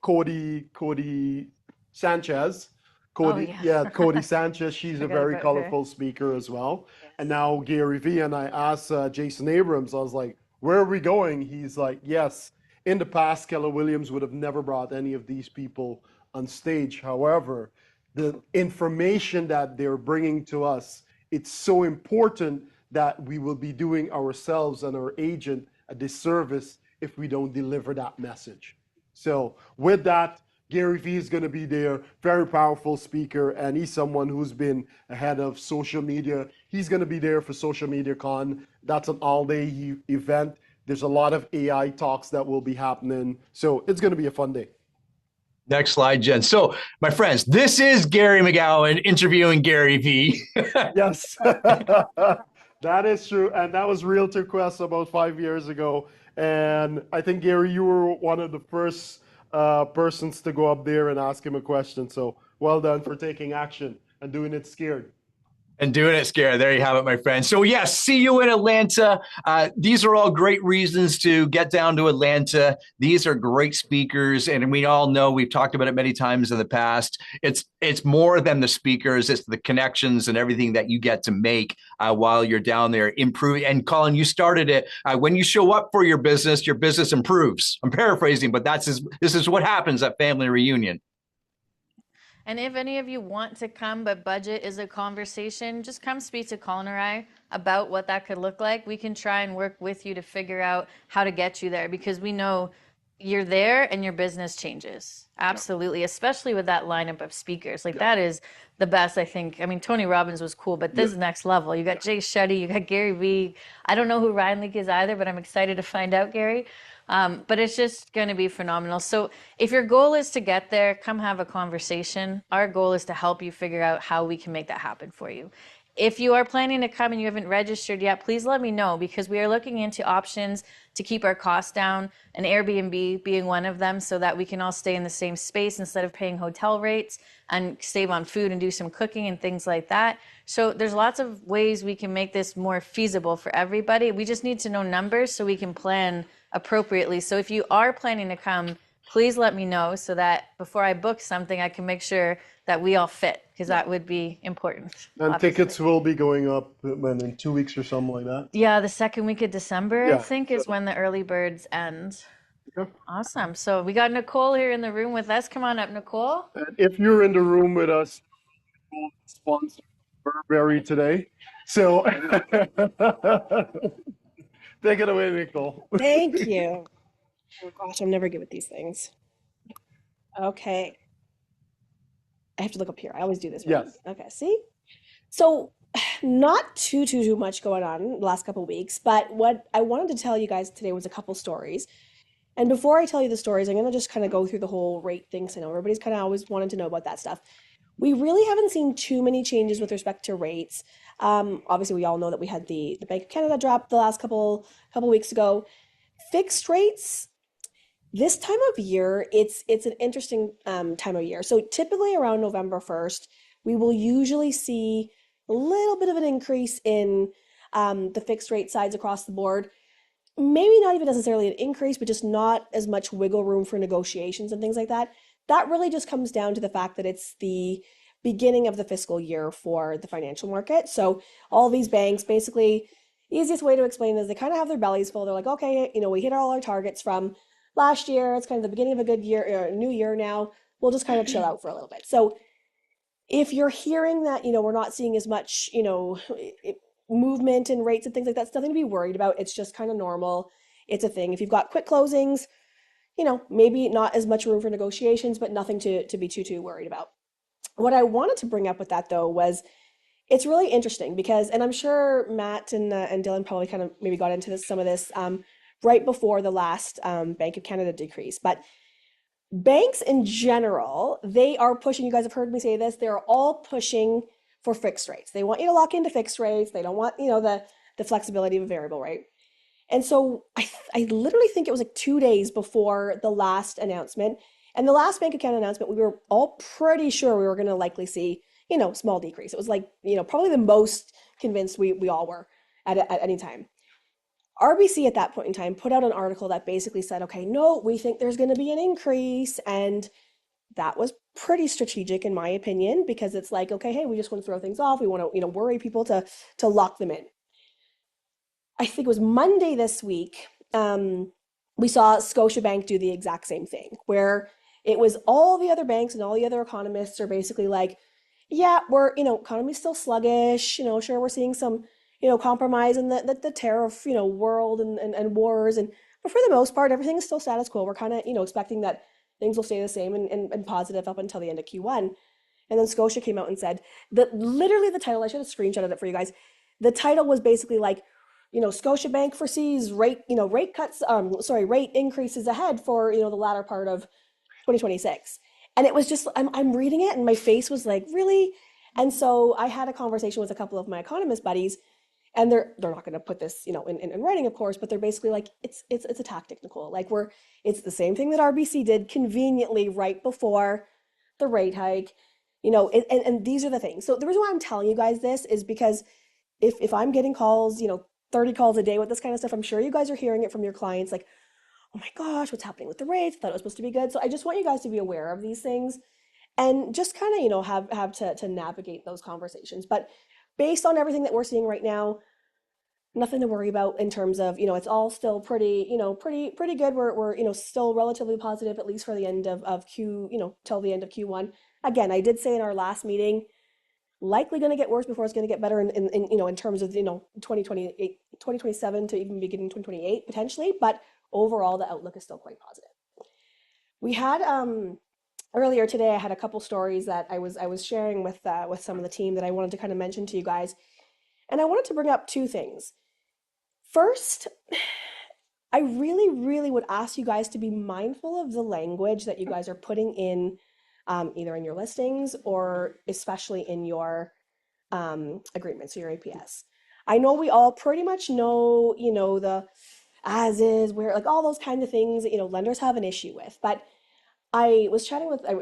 Cody Sanchez. Cody, yeah. yeah, Cody Sanchez. She's a Forgot very about her. colorful speaker as well. Yes. And now Gary Vee, and I asked Jason Abrams, I was like, where are we going? He's like, yes, in the past, Keller Williams would have never brought any of these people on stage. However, the information that they're bringing to us, it's so important that we will be doing ourselves and our agent a disservice if we don't deliver that message. So with that, Gary Vee is going to be there, very powerful speaker, and he's someone who's been ahead of social media. He's going to be there for Social Media Con. That's an all-day event. There's a lot of AI talks that will be happening. So it's going to be a fun day. Next slide, Jen. So, my friends, this is Gary McGowan interviewing Gary Vee. Yes, that is true. And that was Realtor Quest about 5 years ago. And I think, Gary, you were one of the first persons to go up there and ask him a question. So well done for taking action and doing it scared. And doing it scared. There you have it, my friend. So, yes, see you in Atlanta. These are all great reasons to get down to Atlanta. These are great speakers. And we all know, we've talked about it many times in the past. It's more than the speakers, it's the connections and everything that you get to make while you're down there improving. And Colin, you started it. When you show up for your business improves. I'm paraphrasing, but this is what happens at Family Reunion. And if any of you want to come, but budget is a conversation, just come speak to Colin or I about what that could look like. We can try and work with you to figure out how to get you there, because we know you're there and your business changes. Absolutely. Especially with that lineup of speakers. Like that is the best, I think. I mean, Tony Robbins was cool, but this is next level. You got Jay Shetty, you got Gary Vee. I don't know who Ryan Leake is either, but I'm excited to find out, Gary. But it's just going to be phenomenal. So if your goal is to get there, come have a conversation. Our goal is to help you figure out how we can make that happen for you. If you are planning to come and you haven't registered yet, please let me know, because we are looking into options to keep our costs down, and Airbnb being one of them, so that we can all stay in the same space instead of paying hotel rates, and save on food and do some cooking and things like that. So there's lots of ways we can make this more feasible for everybody. We just need to know numbers so we can plan appropriately. So if you are planning to come, please let me know, so that before I book something, I can make sure that we all fit, because that would be important. And obviously. tickets will be going up in 2 weeks or something like that. Yeah, the second week of December, I Yeah, think, is when the early birds end. Okay. Awesome. So we got Nicole here in the room with us. Come on up, Nicole. And if you're in the room with us, we'll sponsor Burberry today. So take it away, Nicole. Thank you. Oh gosh, I'm never good with these things. Okay. I have to look up here. I always do this. Right? Yes. Okay, see? So not too much going on the last couple of weeks, but what I wanted to tell you guys today was a couple stories. And before I tell you the stories, I'm going to just kind of go through the whole rate thing, so I know everybody's kind of always wanted to know about that stuff. We really haven't seen too many changes with respect to rates. Obviously, we all know that we had the Bank of Canada drop the last couple weeks ago. Fixed rates, this time of year, it's an interesting time of year. So typically around November 1st, we will usually see a little bit of an increase in the fixed rate sides across the board. Maybe not even necessarily an increase, but just not as much wiggle room for negotiations and things like that. That really just comes down to the fact that it's the beginning of the fiscal year for the financial market. So all these banks, basically, the easiest way to explain it is they kind of have their bellies full. They're like, okay, we hit all our targets from last year. It's kind of the beginning of a good year, a new year now. We'll just kind of chill out for a little bit. So if you're hearing that, we're not seeing as much, movement in rates and things like that, it's nothing to be worried about. It's just kind of normal. It's a thing. If you've got quick closings, maybe not as much room for negotiations, but nothing to be too worried about. What I wanted to bring up with that, though, was it's really interesting because, and I'm sure Matt and Dylan probably kind of maybe got into some of this right before the last Bank of Canada decrease, but banks in general, they are pushing, you guys have heard me say this, they're all pushing for fixed rates. They want you to lock into fixed rates. They don't want, the flexibility of a variable rate. And so I literally think it was like 2 days before the last announcement. And the last Bank of Canada announcement, we were all pretty sure we were going to likely see, small decrease. It was like, probably the most convinced we all were at any time. RBC at that point in time put out an article that basically said, okay, no, we think there's going to be an increase. And that was pretty strategic in my opinion, because it's like, okay, hey, we just want to throw things off. We want to, worry people to lock them in. I think it was Monday this week, we saw Scotiabank do the exact same thing, where it was all the other banks and all the other economists are basically like, yeah, we're, economy's still sluggish, sure, we're seeing some, compromise in the tariff, world and wars. But for the most part, everything is still status quo. We're kind of, expecting that things will stay the same and positive up until the end of Q1. And then Scotia came out and said that literally the title, I should have screenshotted it for you guys. The title was basically like, Scotiabank foresees rate increases ahead for, the latter part of 2026. And it was just, I'm reading it and my face was like, really? And so I had a conversation with a couple of my economist buddies, and they're not going to put this, in writing, of course, but they're basically like, it's a tactic, Nicole. Like it's the same thing that RBC did conveniently right before the rate hike, and these are the things. So the reason why I'm telling you guys this is because if I'm getting calls, 30 calls a day with this kind of stuff, I'm sure you guys are hearing it from your clients like, oh my gosh, what's happening with the rates? I thought it was supposed to be good. So I just want you guys to be aware of these things and just kind of, have to navigate those conversations. But based on everything that we're seeing right now, nothing to worry about in terms of, it's all still pretty, pretty good. We're still relatively positive, at least for the end of till the end of Q1. Again, I did say in our last meeting, likely going to get worse before it's going to get better in terms of 2028, 2027 to even beginning 2028 potentially, but overall the outlook is still quite positive. We had earlier today, I had a couple stories that I was sharing with some of the team that I wanted to kind of mention to you guys, and I wanted to bring up two things. First, I really, really would ask you guys to be mindful of the language that you guys are putting in, either in your listings or especially in your agreements, so your APS. I know we all pretty much know, the as is, where, like, all those kind of things that, lenders have an issue with. But I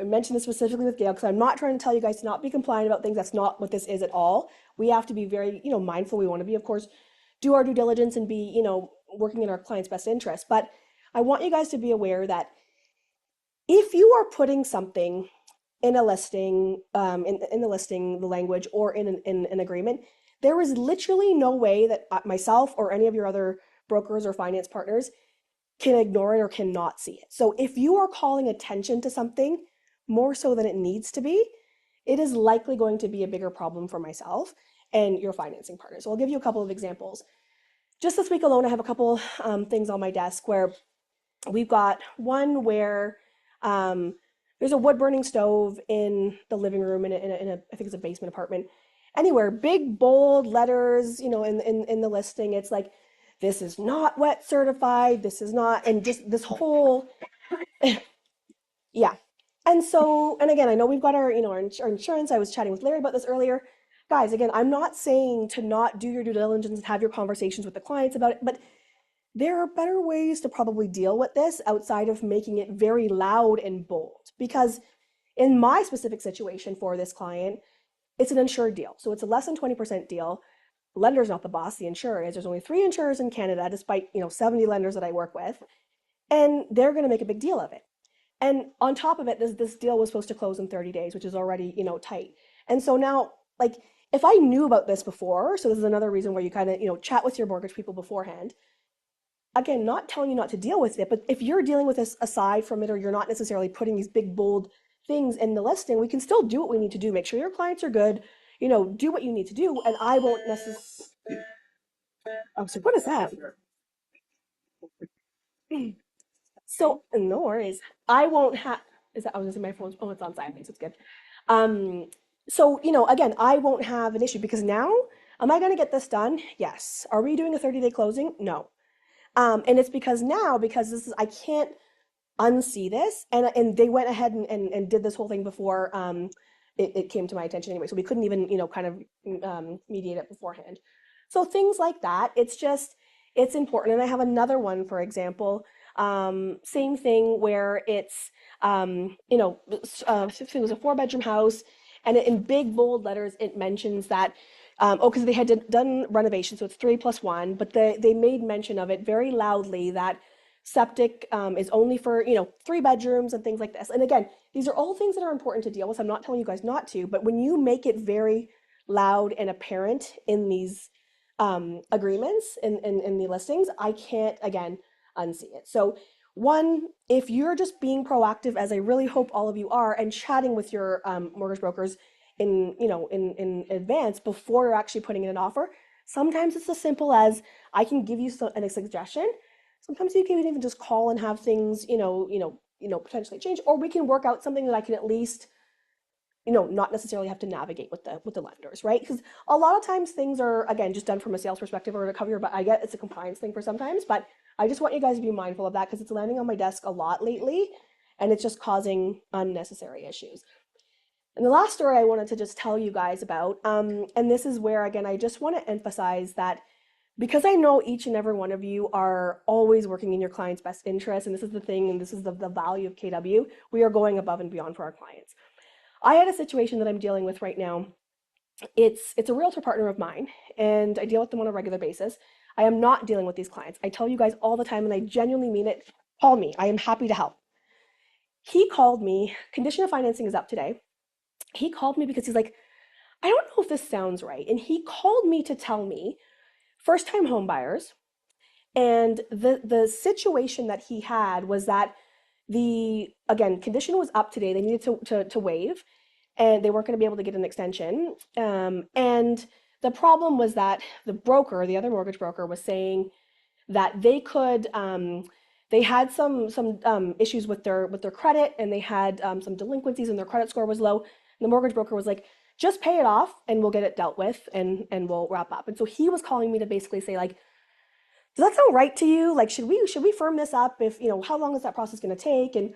mentioned this specifically with Gail, because I'm not trying to tell you guys to not be compliant about things. That's not what this is at all. We have to be very, mindful. We want to be, of course, do our due diligence and be, working in our client's best interest. But I want you guys to be aware that if you are putting something in a listing, in the listing, the language, or in an agreement, there is literally no way that myself or any of your other brokers or finance partners can ignore it or cannot see it. So if you are calling attention to something more so than it needs to be, it is likely going to be a bigger problem for myself and your financing partners. So I'll give you a couple of examples. Just this week alone, I have a couple things on my desk where we've got one where there's a wood burning stove in the living room in a I think it's a basement apartment. Anywhere, big bold letters, in the listing. It's like, this is not wet certified. This is not, and just this whole, yeah. And so, and again, I know we've got our insurance. I was chatting with Larry about this earlier. Guys, again, I'm not saying to not do your due diligence and have your conversations with the clients about it, but there are better ways to probably deal with this outside of making it very loud and bold. Because in my specific situation for this client, it's an insured deal. So it's a less than 20% deal. The lender's not the boss, the insurer is. There's only 3 insurers in Canada, despite 70 lenders that I work with. And they're going to make a big deal of it. And on top of it, this deal was supposed to close in 30 days, which is already, tight. And so now, like, if I knew about this before, so this is another reason where you kind of, chat with your mortgage people beforehand. Again, not telling you not to deal with it, but if you're dealing with this aside from it, or you're not necessarily putting these big, bold things in the listing, we can still do what we need to do. Make sure your clients are good, do what you need to do. And I won't necessarily, oh, so what is that? So no worries. I won't have, is that, I was gonna say my phone, oh, it's on silent, so it's good. So, again, I won't have an issue, because now, am I gonna get this done? Yes. Are we doing a 30-day closing? No. And it's because this is, I can't unsee this. And they went ahead and did this whole thing before it came to my attention anyway. So we couldn't even, kind of mediate it beforehand. So things like that, it's important. And I have another one, for example, same thing where it's, it was a 4-bedroom house, and in big bold letters, it mentions that, because they had done renovation, so it's 3+1, but they made mention of it very loudly that septic is only for 3 bedrooms and things like this. And again, These are all things that are important to deal with. I'm not telling you guys not to, but when you make it very loud and apparent in these agreements in the listings, I can't, again, unsee it. So one, if you're just being proactive, as I really hope all of you are, and chatting with your mortgage brokers in advance before you're actually putting in an offer, sometimes it's as simple as I can give you a suggestion. Sometimes you can even just call and have things, potentially change, or we can work out something that I can at least, not necessarily have to navigate with the lenders, right? Because a lot of times things are, again, just done from a sales perspective or to cover your, but I get it's a compliance thing for sometimes, but I just want you guys to be mindful of that because it's landing on my desk a lot lately and it's just causing unnecessary issues. And the last story I wanted to just tell you guys about, and this is where, again, I just want to emphasize that because I know each and every one of you are always working in your client's best interest, and this is the thing, and this is the value of KW, we are going above and beyond for our clients. I had a situation that I'm dealing with right now. It's a realtor partner of mine, and I deal with them on a regular basis. I am not dealing with these clients. I tell you guys all the time, and I genuinely mean it. Call me. I am happy to help. He called me. Condition of financing is up today. He called me because he's like, I don't know if this sounds right. And he called me to tell me first-time home buyers, and the situation that he had was that again, condition was up today. They needed to waive, and they weren't going to be able to get an extension. And the problem was that the other mortgage broker, was saying that they could, they had some issues with their credit, and they had some delinquencies, and their credit score was low. And the mortgage broker was like, just pay it off, and we'll get it dealt with, and we'll wrap up. And so he was calling me to basically say, like, does that sound right to you? Like, should we firm this up? If, how long is that process going to take? And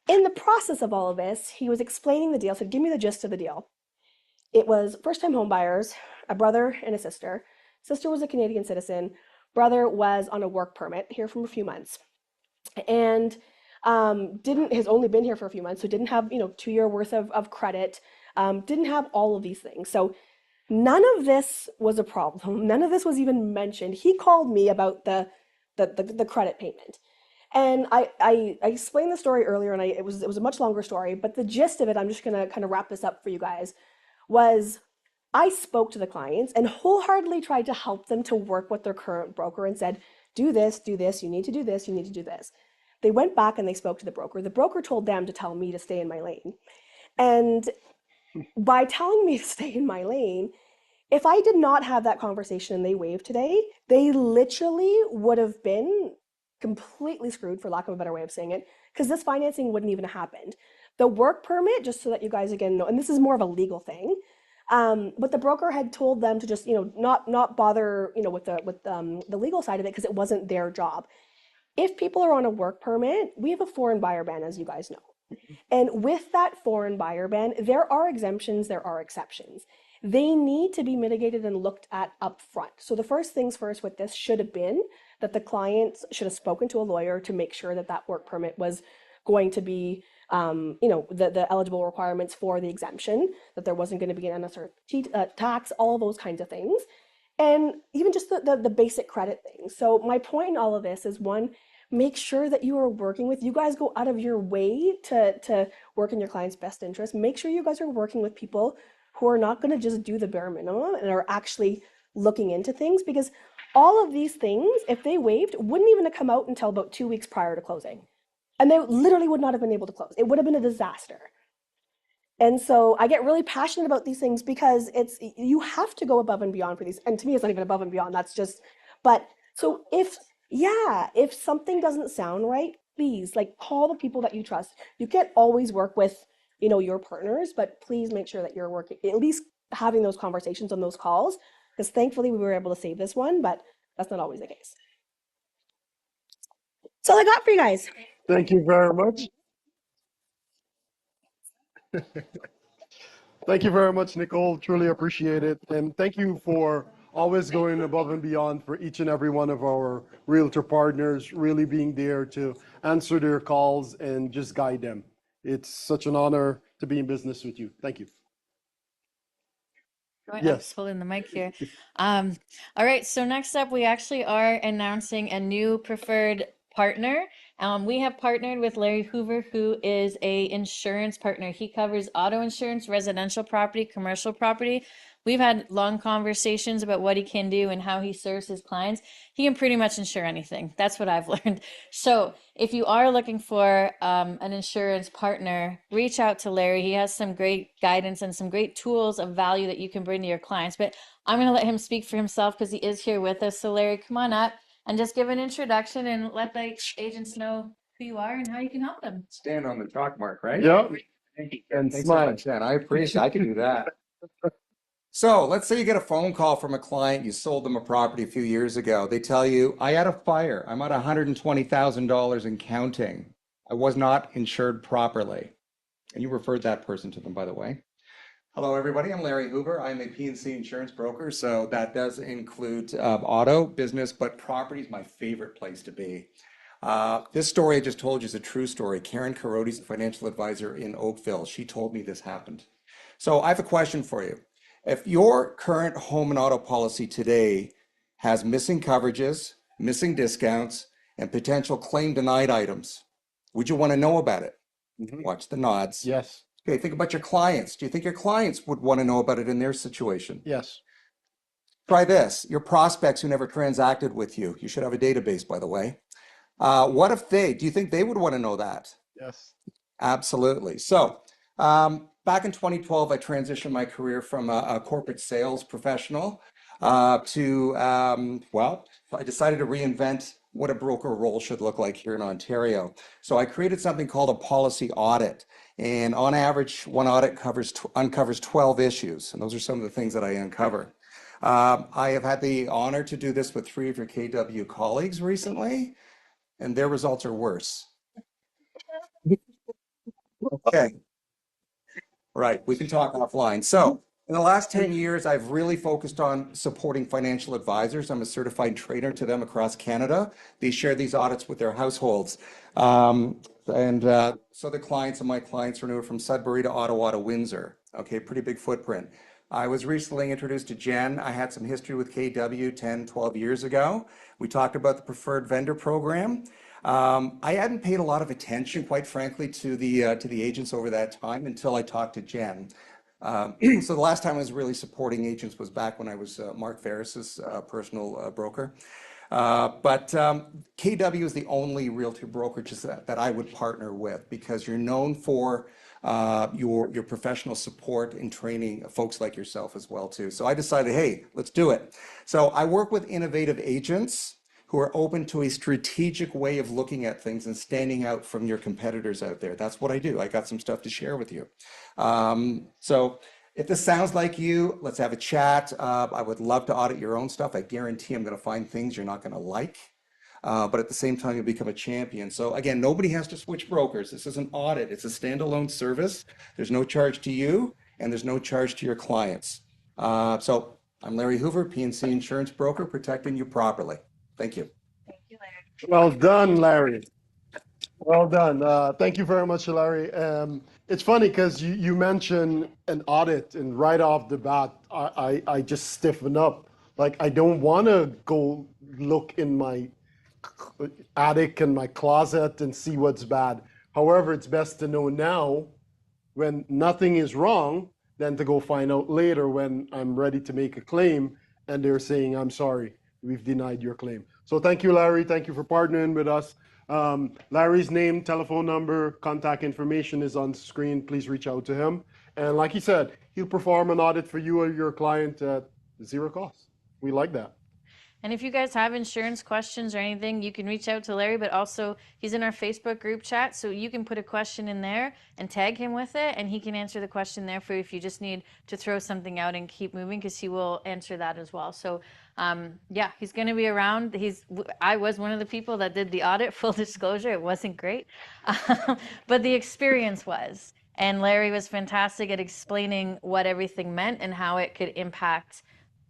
in the process of all of this, he was explaining the deal. So give me the gist of the deal. It was first-time home buyers, a brother and a sister. Sister was a Canadian citizen. Brother was on a work permit here for a few months, and has only been here for a few months, so didn't have 2-year worth of credit, didn't have all of these things. So none of this was a problem. None of this was even mentioned. He called me about the credit payment. And I explained the story earlier, and it was a much longer story, but the gist of it, I'm just gonna kind of wrap this up for you guys, was I spoke to the clients and wholeheartedly tried to help them to work with their current broker and said, do this, you need to do this, you need to do this. They went back and they spoke to the broker. The broker told them to tell me to stay in my lane. And by telling me to stay in my lane, if I did not have that conversation and they waived today, they literally would have been completely screwed, for lack of a better way of saying it, because this financing wouldn't even have happened. The work permit, just so that you guys again know, and this is more of a legal thing, but the broker had told them to just not bother with the legal side of it because it wasn't their job. If people are on a work permit, we have a foreign buyer ban, as you guys know. And with that foreign buyer ban, there are exemptions, there are exceptions. They need to be mitigated and looked at up front. So the first things first with this should have been that the client should have spoken to a lawyer to make sure that that work permit was going to be, the eligible requirements for the exemption, that there wasn't going to be an unnecessary tax, all those kinds of things. And even just the basic credit things. So my point in all of this is, one, make sure that you are working with, you guys go out of your way to work in your client's best interest. Make sure you guys are working with people who are not going to just do the bare minimum and are actually looking into things, because all of these things, if they waived, wouldn't even have come out until about 2 weeks prior to closing. And they literally would not have been able to close. It would have been a disaster. And so I get really passionate about these things because you have to go above and beyond for these. And to me, it's not even above and beyond. That's just, but so if something doesn't sound right, please call the people that you trust. You can't always work with, your partners, but please make sure that you're working, at least having those conversations on those calls, because thankfully we were able to save this one, but that's not always the case. That's all I got for you guys. Thank you very much. Thank you very much, Nicole. Truly appreciate it. And thank you for always going above and beyond for each and every one of our realtor partners, really being there to answer their calls and just guide them. It's such an honor to be in business with you. Thank you. I'm Yes. just holding the mic here. All right, so next up, we actually are announcing a new preferred partner. We have partnered with Larry Hoover, who is a insurance partner. He covers auto insurance, residential property, commercial property. We've had long conversations about what he can do and how he serves his clients. He can pretty much insure anything. That's what I've learned. So if you are looking for an insurance partner, reach out to Larry. He has some great guidance and some great tools of value that you can bring to your clients. But I'm going to let him speak for himself because he is here with us. So Larry, come on up and just give an introduction and let the agents know who you are and how you can help them. Stand on the chalk mark, right? Yeah. Thank you. And Thanks smile. so much, Dan. I appreciate I can do that. So let's say you get a phone call from a client, you sold them a property a few years ago. They tell you, I had a fire. I'm at $120,000 and counting. I was not insured properly. And you referred that person to them, by the way. Hello, everybody. I'm Larry Hoover. I'm a P&C insurance broker. So that does include auto, business, but property is my favorite place to be. This story I just told you is a true story. Karen Carodi's a financial advisor in Oakville. She told me this happened. So I have a question for you. If your current home and auto policy today has missing coverages, missing discounts, and potential claim denied items, would you want to know about it? Watch the nods. Yes. Okay, think about your clients. Do you think your clients would want to know about it in their situation? Yes. Try this. Your prospects who never transacted with you. You should have a database, by the way. What if do you think they would want to know that? Yes. Absolutely. So back in 2012, I transitioned my career from a corporate sales professional well, I decided to reinvent what a broker role should look like here in Ontario. So I created something called a policy audit. And on average, one audit uncovers 12 issues. And those are some of the things that I uncover. I have had the honor to do this with 3 of your KW colleagues recently, and their results are worse. Okay. Right, we can talk offline. So in the last 10 years, I've really focused on supporting financial advisors. I'm a certified trainer to them across Canada. They share these audits with their households. So the clients of my clients are from Sudbury to Ottawa to Windsor. Okay, pretty big footprint. I was recently introduced to Jen. I had some history with KW 10, 12 years ago. We talked about the preferred vendor program. I hadn't paid a lot of attention, quite frankly, to the agents over that time until I talked to Jen. So the last time I was really supporting agents was back when I was Mark Ferris's personal broker. But KW is the only realtor brokerage that I would partner with because you're known for your professional support and training folks like yourself as well too. So I decided, hey, let's do it. So I work with innovative agents who are open to a strategic way of looking at things and standing out from your competitors out there. That's what I do. I got some stuff to share with you. So if this sounds like you, let's have a chat. I would love to audit your own stuff. I guarantee I'm going to find things you're not going to like. But at the same time, you'll become a champion. So again, nobody has to switch brokers. This is an audit. It's a standalone service. There's no charge to you, and there's no charge to your clients. So I'm Larry Hoover, P&C insurance broker, protecting you properly. Thank you. Thank you, Larry. Well done, Larry. Well done. Thank you very much, Larry. It's funny because you mentioned an audit, and right off the bat, I just stiffen up. Like, I don't want to go look in my attic and my closet and see what's bad. However, it's best to know now when nothing is wrong than to go find out later when I'm ready to make a claim and they're saying, I'm sorry, we've denied your claim. So thank you, Larry. Thank you for partnering with us. Larry's name, telephone number, contact information is on the screen. Please reach out to him. And like he said, he'll perform an audit for you or your client at zero cost. We like that. And if you guys have insurance questions or anything, you can reach out to Larry, but also he's in our Facebook group chat. So you can put a question in there and tag him with it, and he can answer the question there for you if you just need to throw something out and keep moving, because he will answer that as well. So yeah, he's going to be around. I was one of the people that did the audit, full disclosure. It wasn't great, but the experience was. And Larry was fantastic at explaining what everything meant and how it could impact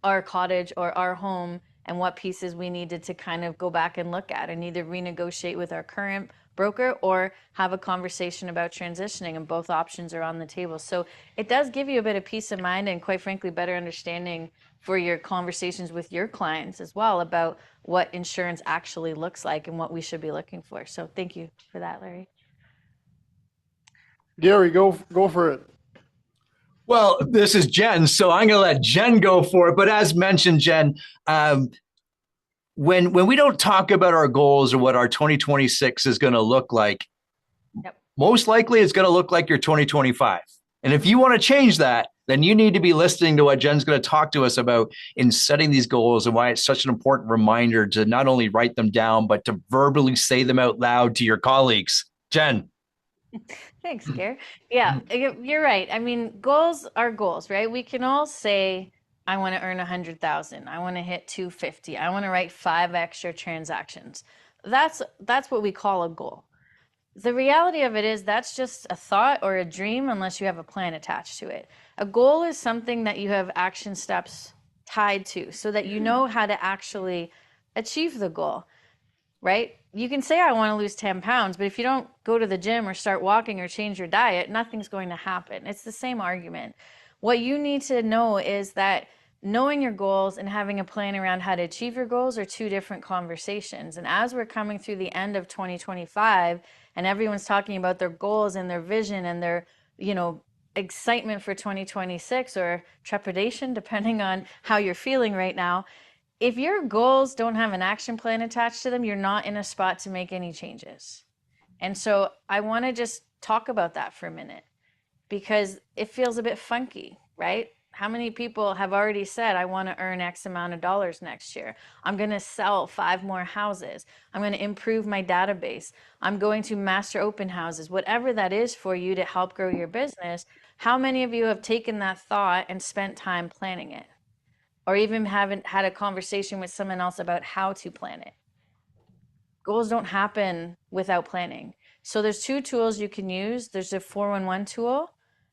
our cottage or our home, and what pieces we needed to kind of go back and look at and either renegotiate with our current broker or have a conversation about transitioning, and both options are on the table. So it does give you a bit of peace of mind and, quite frankly, better understanding for your conversations with your clients as well about what insurance actually looks like and what we should be looking for. So thank you for that, Larry. Gary, go for it. Well, this is Jen, so I'm going to let Jen go for it. But as mentioned, Jen, when we don't talk about our goals or what our 2026 is going to look like, Yep. most likely it's going to look like your 2025. And if you want to change that, then you need to be listening to what Jen's going to talk to us about in setting these goals and why it's such an important reminder to not only write them down, but to verbally say them out loud to your colleagues. Jen. Thanks, Gare. Yeah, you're right. I mean, goals are goals, right? We can all say, I want to earn 100,000. I want to hit 250. I want to write 5 extra transactions. That's what we call a goal. The reality of it is that's just a thought or a dream unless you have a plan attached to it. A goal is something that you have action steps tied to so that you know how to actually achieve the goal, right? You can say, I want to lose 10 pounds, but if you don't go to the gym or start walking or change your diet, nothing's going to happen. It's the same argument. What you need to know is that knowing your goals and having a plan around how to achieve your goals are 2 different conversations. And as we're coming through the end of 2025 and everyone's talking about their goals and their vision and their, excitement for 2026 or trepidation, depending on how you're feeling right now, if your goals don't have an action plan attached to them, you're not in a spot to make any changes. And so I want to just talk about that for a minute because it feels a bit funky, right? How many people have already said, I want to earn X amount of dollars next year? I'm going to sell 5 more houses. I'm going to improve my database. I'm going to master open houses. Whatever that is for you to help grow your business, how many of you have taken that thought and spent time planning it? Or even haven't had a conversation with someone else about how to plan it? Goals don't happen without planning. So there's 2 tools you can use. There's a 411 tool,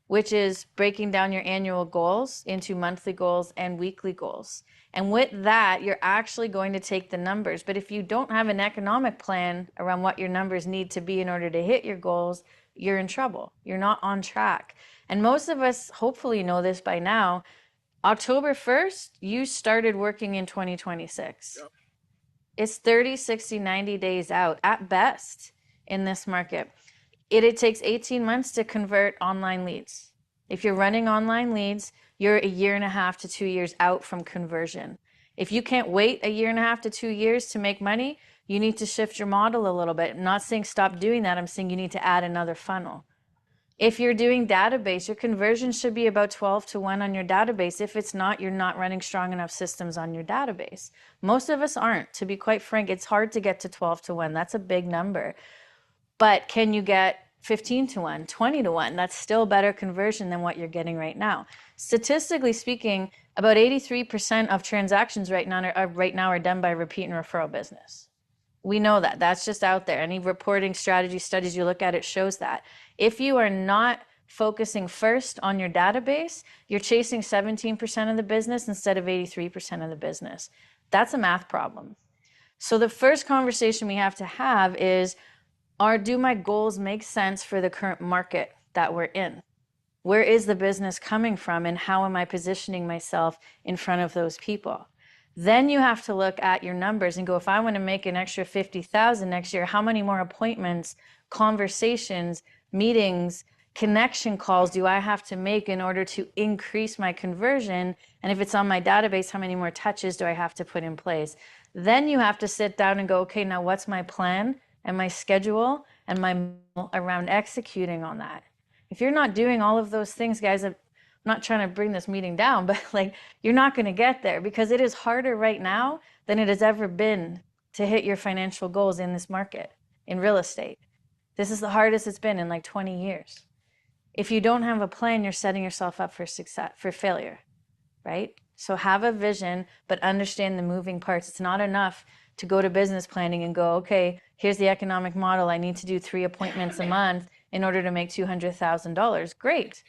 which is breaking down your annual goals into monthly goals and weekly goals. And with that, you're actually going to take the numbers. But if you don't have an economic plan around what your numbers need to be in order to hit your goals, you're in trouble. You're not on track. And most of us hopefully know this by now. October 1st, you started working in 2026. Yep. It's 30, 60, 90 days out at best in this market. It takes 18 months to convert online leads. If you're running online leads, you're 1.5 to 2 years out from conversion. If you can't wait 1.5 to 2 years to make money, you need to shift your model a little bit. I'm not saying stop doing that. I'm saying you need to add another funnel. If you're doing database, your conversion should be about 12 to 1 on your database. If it's not, you're not running strong enough systems on your database. Most of us aren't. To be quite frank, it's hard to get to 12 to 1. That's a big number. But can you get 15 to 1, 20 to 1? That's still better conversion than what you're getting right now. Statistically speaking, about 83% of transactions right now are done by repeat and referral business. We know that. That's just out there. Any reporting strategy studies you look at, it shows that. If you are not focusing first on your database, you're chasing 17% of the business instead of 83% of the business. That's a math problem. So the first conversation we have to have is, do my goals make sense for the current market that we're in? Where is the business coming from and how am I positioning myself in front of those people? Then you have to look at your numbers and go, if I want to make an extra 50,000 next year, how many more appointments, conversations, meetings, connection calls do I have to make in order to increase my conversion? And if it's on my database, how many more touches do I have to put in place? Then you have to sit down and go, okay, now what's my plan and my schedule and my around executing on that? If you're not doing all of those things, guys, I'm not trying to bring this meeting down, but you're not going to get there because it is harder right now than it has ever been to hit your financial goals in this market, in real estate. This is the hardest it's been in 20 years. If you don't have a plan, you're setting yourself up for failure, right? So have a vision, but understand the moving parts. It's not enough to go to business planning and go, okay, here's the economic model. I need to do 3 appointments a month in order to make $200,000. Great.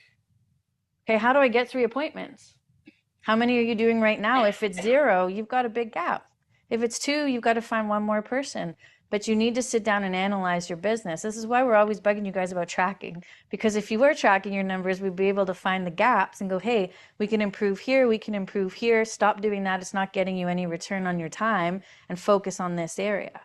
Okay, how do I get 3 appointments? How many are you doing right now? If it's 0, you've got a big gap. If it's 2, you've got to find 1 more person. but you need to sit down and analyze your business. This is why we're always bugging you guys about tracking, because if you were tracking your numbers, we'd be able to find the gaps and go, hey, we can improve here, we can improve here. Stop doing that. It's not getting you any return on your time, and focus on this area.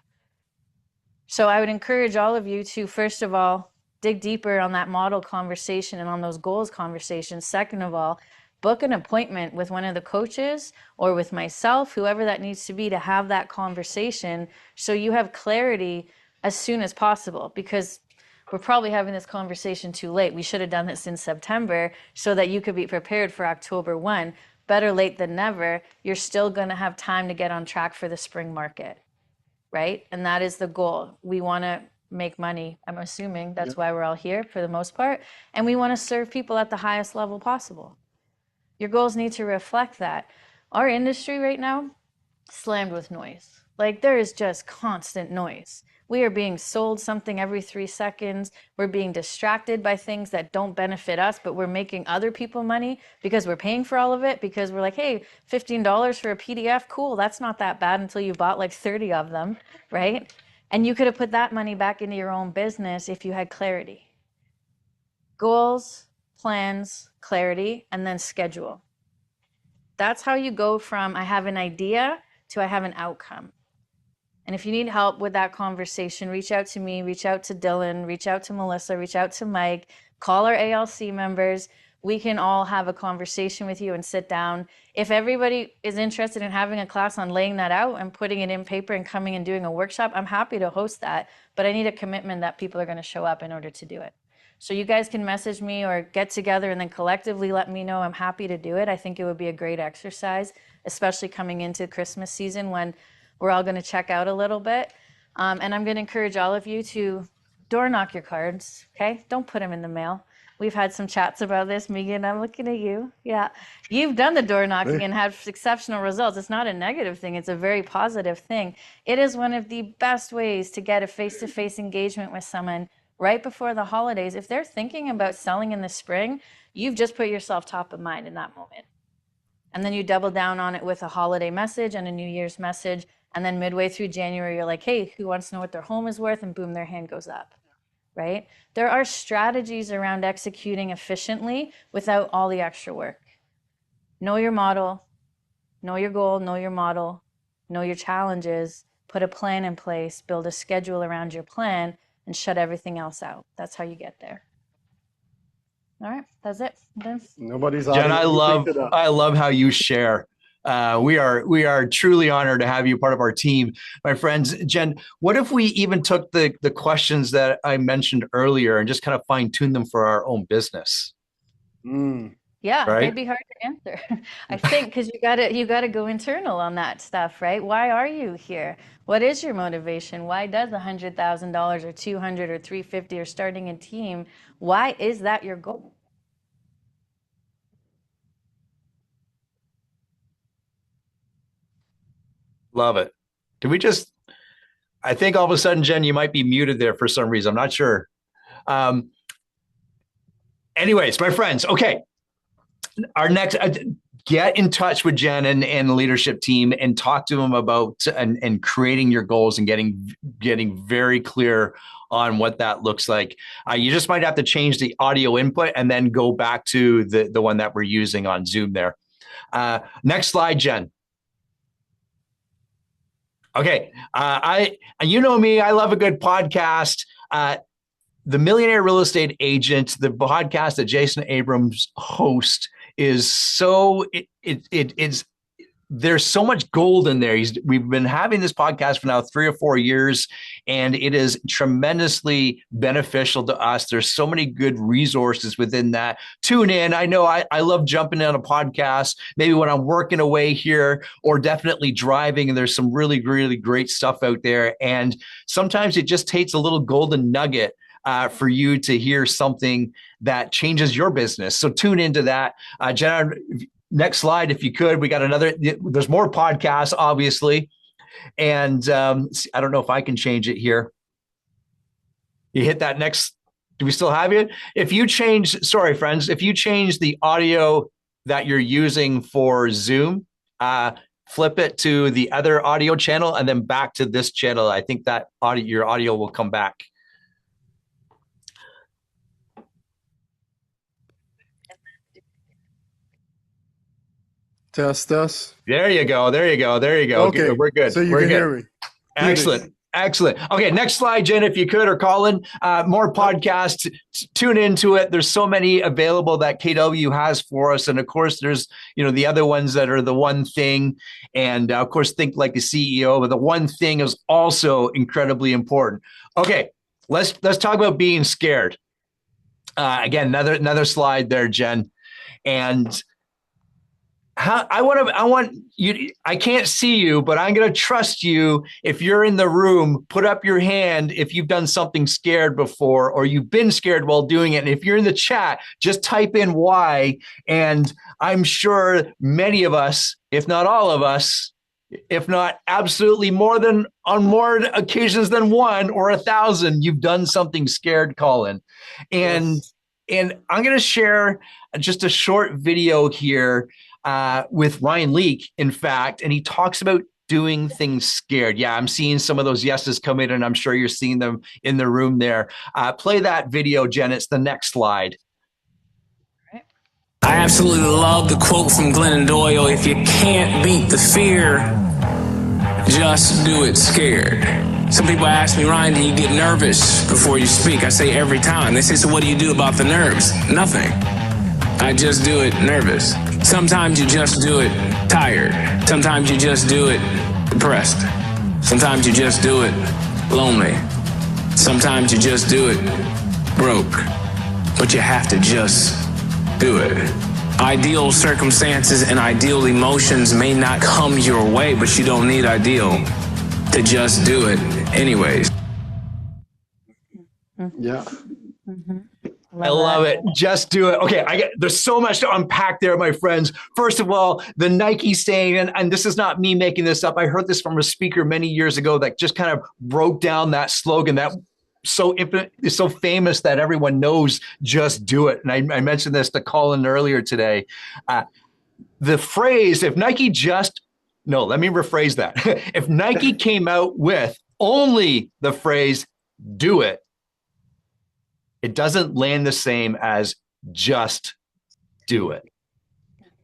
So I would encourage all of you to, first of all, dig deeper on that model conversation and on those goals conversations. Second of all, book an appointment with one of the coaches or with myself, whoever that needs to be, to have that conversation so you have clarity as soon as possible, because we're probably having this conversation too late. We should have done this in September so that you could be prepared for October 1. Better late than never. You're still going to have time to get on track for the spring market, right? And that is the goal. We want to make money. I'm assuming that's why we're all here for the most part. And we want to serve people at the highest level possible. Your goals need to reflect that. Our industry right now, slammed with noise. Like, there is just constant noise. We are being sold something every 3 seconds. We're being distracted by things that don't benefit us, but we're making other people money because we're paying for all of it, because we're like, hey, $15 for a PDF, cool, that's not that bad until you bought like 30 of them, right? And you could have put that money back into your own business if you had clarity. Goals, plans, clarity, and then schedule. That's how you go from I have an idea to I have an outcome. And if you need help with that conversation, reach out to me, reach out to Dylan, reach out to Melissa, reach out to Mike, call our ALC members. We can all have a conversation with you and sit down. If everybody is interested in having a class on laying that out and putting it in paper and coming and doing a workshop, I'm happy to host that, but I need a commitment that people are going to show up in order to do it. So you guys can message me or get together and then collectively let me know. I'm happy to do it. I think it would be a great exercise, especially coming into Christmas season when we're all going to check out a little bit. And I'm going to encourage all of you to door knock your cards, okay? Don't put them in the mail. We've had some chats about this. Megan, I'm looking at you. Yeah. You've done the door knocking and had exceptional results. It's not a negative thing. It's a very positive thing. It is one of the best ways to get a face-to-face engagement with someone right before the holidays. If they're thinking about selling in the spring, you've just put yourself top of mind in that moment. And then you double down on it with a holiday message and a New Year's message. And then midway through January, you're like, hey, who wants to know what their home is worth? And boom, their hand goes up, right? There are strategies around executing efficiently without all the extra work. Know your model, know your goal, know your model, know your challenges, put a plan in place, build a schedule around your plan, and shut everything else out. That's how you get there. All right, that's it. Nobody's Jen, adding anything to that. I love how you share. We are truly honored to have you part of our team, my friends. Jen, what if we even took the questions that I mentioned earlier and just kind of fine tune them for our own business? Yeah, right? they'd be hard to answer. I think because you gotta go internal on that stuff, right? Why are you here? What is your motivation? Why does $100,000 or $200,000 or $350,000 or starting a team? Why is that your goal? Love it. Did we just? I think all of a sudden, Jen, you might be muted there for some reason. I'm not sure. Anyways, my friends. Okay. Our next, get in touch with Jen and the leadership team and talk to them about and creating your goals and getting very clear on what that looks like. You just might have to change the audio input and then go back to the one that we're using on Zoom there. Next slide, Jen. Okay. You know me, I love a good podcast. The Millionaire Real Estate Agent, the podcast that Jason Abrams hosts, is so it's there's so much gold in there. We've been having this podcast for now 3 or 4 years, and it is tremendously beneficial to us. There's so many good resources within that. Tune in. I know I love jumping on a podcast, maybe when I'm working away here or definitely driving, and there's some really, really great stuff out there. And sometimes it just takes a little golden nugget for you to hear something that changes your business. So tune into that. Jenna, next slide, if you could. We got there's more podcasts, obviously. And I don't know if I can change it here. You hit that next. Do we still have it? If you change the audio that you're using for Zoom, flip it to the other audio channel, and then back to this channel. I think that your audio will come back. Test us. There you go. Okay, We're good. So you We're can good. hear me. Excellent. Excellent. Okay, next slide, Jen, if you could, or Colin. More podcasts. Tune into it. There's so many available that KW has for us, and of course, there's the other ones that are the one thing, and of course, think like the CEO. But the one thing is also incredibly important. Okay, let's talk about being scared. Again, another slide there, Jen, and. I want you. I can't see you, but I'm going to trust you. If you're in the room, put up your hand if you've done something scared before, or you've been scared while doing it. And if you're in the chat, just type in why. And I'm sure many of us, if not all of us, if not absolutely on more occasions than one or 1,000, you've done something scared, Colin. And I'm going to share just a short video here with Ryan Leake, in fact, and he talks about doing things scared. Yeah, I'm seeing some of those yeses come in, and I'm sure you're seeing them in the room there. Play that video, Jen. It's the next slide. I absolutely love the quote from Glennon Doyle, if you can't beat the fear, just do it scared. Some people ask me, Ryan, do you get nervous before you speak? I say every time. They say, so what do you do about the nerves? Nothing. I just do it nervous. Sometimes you just do it tired. Sometimes you just do it depressed. Sometimes you just do it lonely. Sometimes you just do it broke. But you have to just do it. Ideal circumstances and ideal emotions may not come your way, but you don't need ideal to just do it anyways. Yeah. I love it. Just do it. Okay, there's so much to unpack there, my friends. First of all, the Nike saying, and this is not me making this up. I heard this from a speaker many years ago that just kind of broke down that slogan that is so famous that everyone knows, just do it. And I mentioned this to Colin earlier today. The phrase, let me rephrase that. If Nike came out with only the phrase, do it, it doesn't land the same as just do it.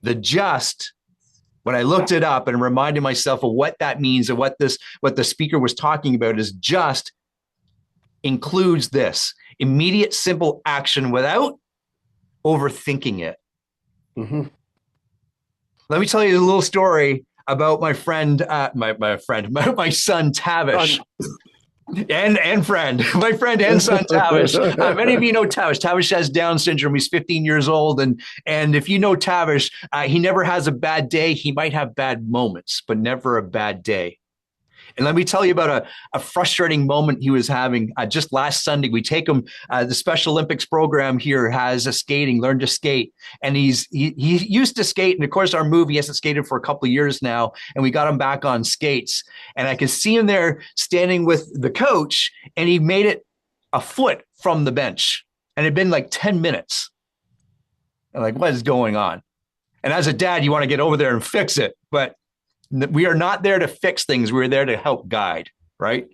The just, when I looked it up and reminded myself of what that means and what the speaker was talking about, is just includes this immediate, simple action without overthinking it. Mm-hmm. Let me tell you a little story about my friend, my son Tavish. And friend, my friend and son Tavish. Many of you know Tavish. Tavish has Down syndrome. He's 15 years old, and if you know Tavish, he never has a bad day. He might have bad moments, but never a bad day. And let me tell you about a frustrating moment he was having just last Sunday. We take him, the Special Olympics program here has a skating, learn to skate. And he used to skate. And of course, our move, he hasn't skated for a couple of years now. And we got him back on skates. And I could see him there standing with the coach, and he made it a foot from the bench. And it had been like 10 minutes. I'm like, what is going on? And as a dad, you want to get over there and fix it. But we are not there to fix things. We're there to help guide, right?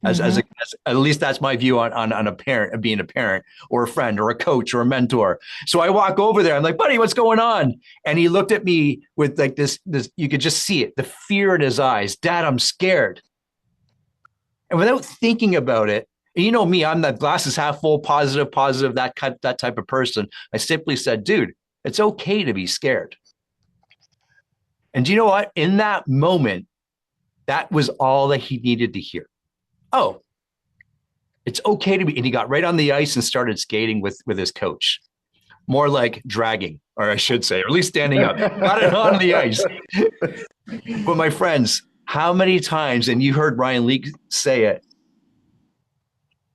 As at least that's my view on a parent, being a parent or a friend or a coach or a mentor. So I walk over there. I'm like, buddy, what's going on? And he looked at me with like this, you could just see it, the fear in his eyes. Dad, I'm scared. And without thinking about it, and you know me, I'm that glass is half full, positive, that type of person. I simply said, dude, it's okay to be scared. And do you know what? In that moment, that was all that he needed to hear. Oh, it's okay to be. And he got right on the ice and started skating with his coach. More like dragging, or I should say, or at least standing up. Got it on the ice. But my friends, how many times, and you heard Ryan Leake say it,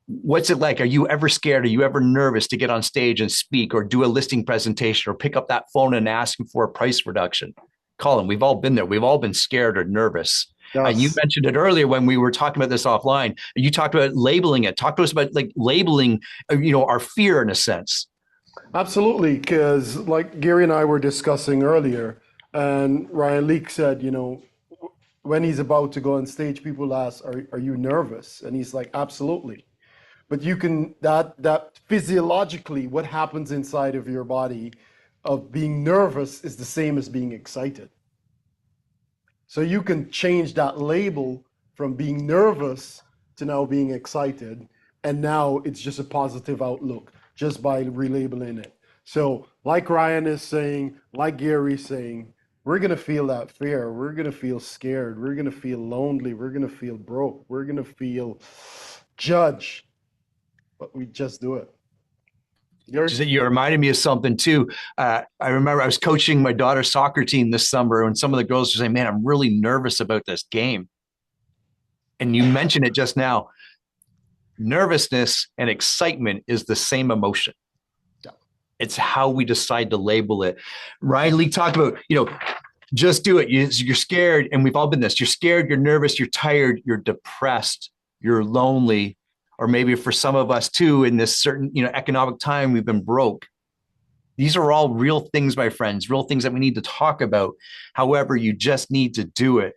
what's it like? Are you ever scared? Are you ever nervous to get on stage and speak or do a listing presentation or pick up that phone and ask him for a price reduction? Colin, we've all been there. We've all been scared or nervous. Yes. You mentioned it earlier when we were talking about this offline. You talked about labeling it. Talk to us about like labeling, our fear in a sense. Absolutely, because like Gary and I were discussing earlier, And Ryan Leake said, when he's about to go on stage, people ask, are you nervous? And he's like, absolutely. But you can, that physiologically, what happens inside of your body of being nervous is the same as being excited. So you can change that label from being nervous to now being excited. And now it's just a positive outlook just by relabeling it. So like Ryan is saying, like Gary's saying, we're going to feel that fear. We're going to feel scared. We're going to feel lonely. We're going to feel broke. We're going to feel judged. But we just do it. You reminded me of something too. I remember I was coaching my daughter's soccer team this summer, and some of the girls were saying, "Man, I'm really nervous about this game." And you mentioned it just now. Nervousness and excitement is the same emotion. Yeah. It's how we decide to label it. Ryan Lee talked about, just do it. You're scared, and we've all been this. You're scared, you're nervous, you're tired, you're depressed, you're lonely. Or maybe for some of us too, in this certain, economic time, we've been broke. These are all real things, my friends, real things that we need to talk about. However, you just need to do it.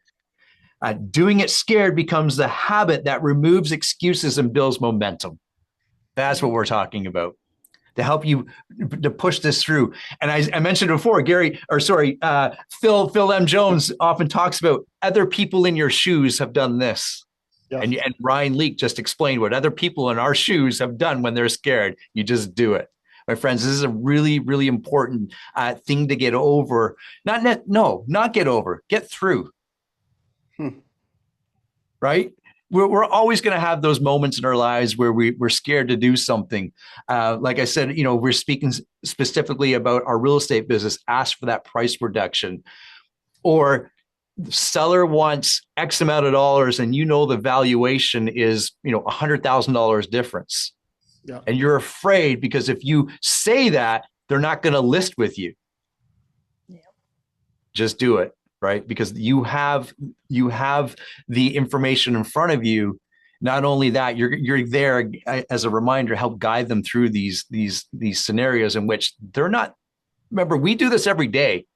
Doing it scared becomes the habit that removes excuses and builds momentum. That's what we're talking about, to help you to push this through. And I mentioned before, Phil M. Jones often talks about other people in your shoes have done this. Yes. And Ryan Leake just explained what other people in our shoes have done when they're scared. You just do it. My friends, this is a really, really important thing to get over. Not get over, get through. Right? We're always going to have those moments in our lives where we're scared to do something. Like I said, we're speaking specifically about our real estate business. Ask for that price reduction. Or the seller wants X amount of dollars and the valuation is, $100,000 difference. Yeah. And you're afraid because if you say that, they're not going to list with you. Yeah. Just do it, right? Because you have the information in front of you. Not only that, you're there as a reminder, help guide them through these scenarios in which they're not. Remember, we do this every day.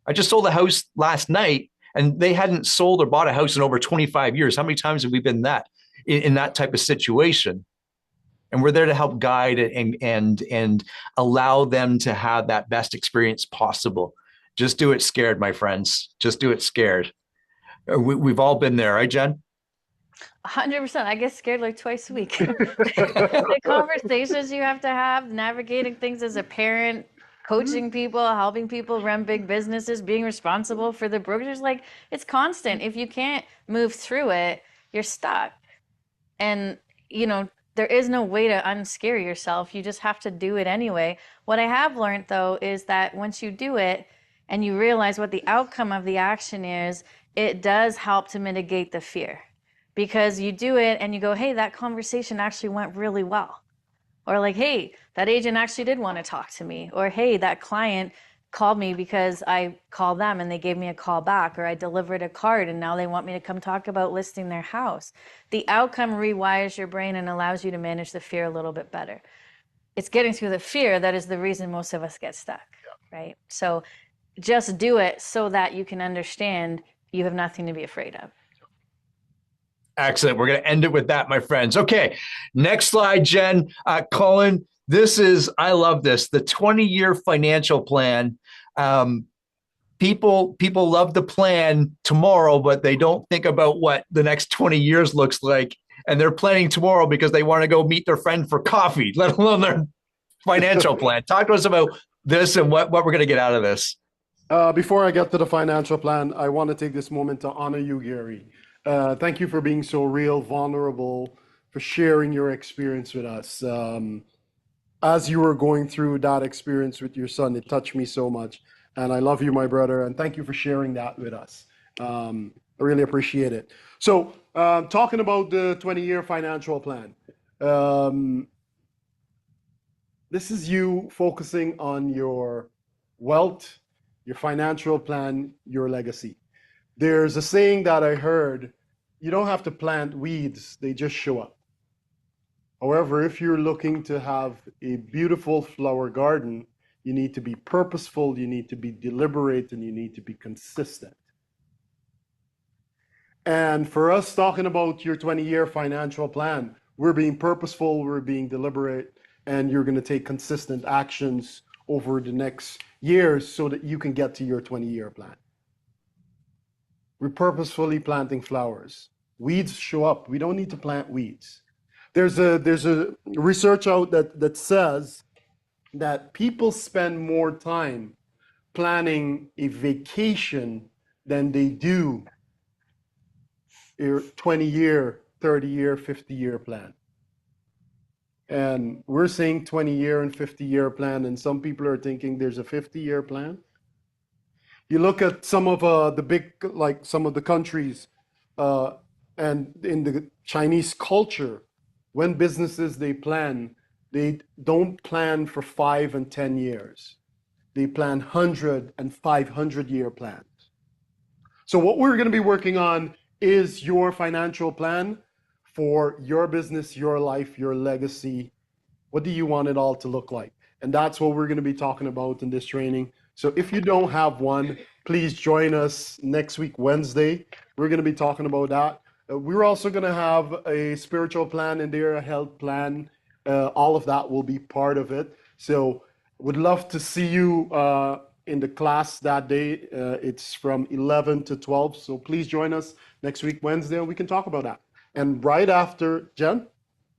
I just sold a house last night, and they hadn't sold or bought a house in over 25 years. How many times have we been in that type of situation? And we're there to help guide and allow them to have that best experience possible. Just do it scared, my friends. Just do it scared. We've all been there, right, Jen? 100%. I get scared like twice a week. The conversations you have to have, navigating things as a parent, coaching people, helping people run big businesses, being responsible for the brokers, like it's constant. If you can't move through it, you're stuck. And, there is no way to unscare yourself. You just have to do it anyway. What I have learned, though, is that once you do it and you realize what the outcome of the action is, it does help to mitigate the fear. Because you do it and you go, hey, that conversation actually went really well. Or like, hey, that agent actually did want to talk to me. Or, hey, that client called me because I called them and they gave me a call back. Or I delivered a card and now they want me to come talk about listing their house. The outcome rewires your brain and allows you to manage the fear a little bit better. It's getting through the fear that is the reason most of us get stuck, right? So just do it so that you can understand you have nothing to be afraid of. Excellent. We're going to end it with that, my friends. Okay. Next slide, Jen. Colin, I love this, the 20-year financial plan. People love the plan tomorrow, but they don't think about what the next 20 years looks like. And they're planning tomorrow because they want to go meet their friend for coffee, let alone their financial plan. Talk to us about this and what we're going to get out of this. Before I get to the financial plan, I want to take this moment to honor you, Gary. Thank you for being so real, vulnerable, for sharing your experience with us. As you were going through that experience with your son, it touched me so much. And I love you, my brother. And thank you for sharing that with us. I really appreciate it. So talking about the 20-year financial plan. This is you focusing on your wealth, your financial plan, your legacy. There's a saying that I heard, you don't have to plant weeds, they just show up. However, if you're looking to have a beautiful flower garden, you need to be purposeful, you need to be deliberate, and you need to be consistent. And for us talking about your 20-year financial plan, we're being purposeful, we're being deliberate, and you're going to take consistent actions over the next years so that you can get to your 20-year plan. We're purposefully planting flowers. Weeds show up. We don't need to plant weeds. There's a research out that says that people spend more time planning a vacation than they do a 20-year, 30-year, 50-year plan. And we're saying 20-year and 50-year plan, and some people are thinking there's a 50-year plan. You look at some of the big, like some of the countries, and in the Chinese culture, when businesses they plan, they don't plan for 5 and 10 years. They plan 100 and 500-year plans. So what we're going to be working on is your financial plan for your business, your life, your legacy. What do you want it all to look like? And that's what we're going to be talking about in this training. So if you don't have one, please join us next week, Wednesday. We're going to be talking about that. We're also going to have a spiritual plan in there, a health plan. All of that will be part of it. So would love to see you in the class that day. It's from 11 to 12. So please join us next week, Wednesday, and we can talk about that. And right after, Jen?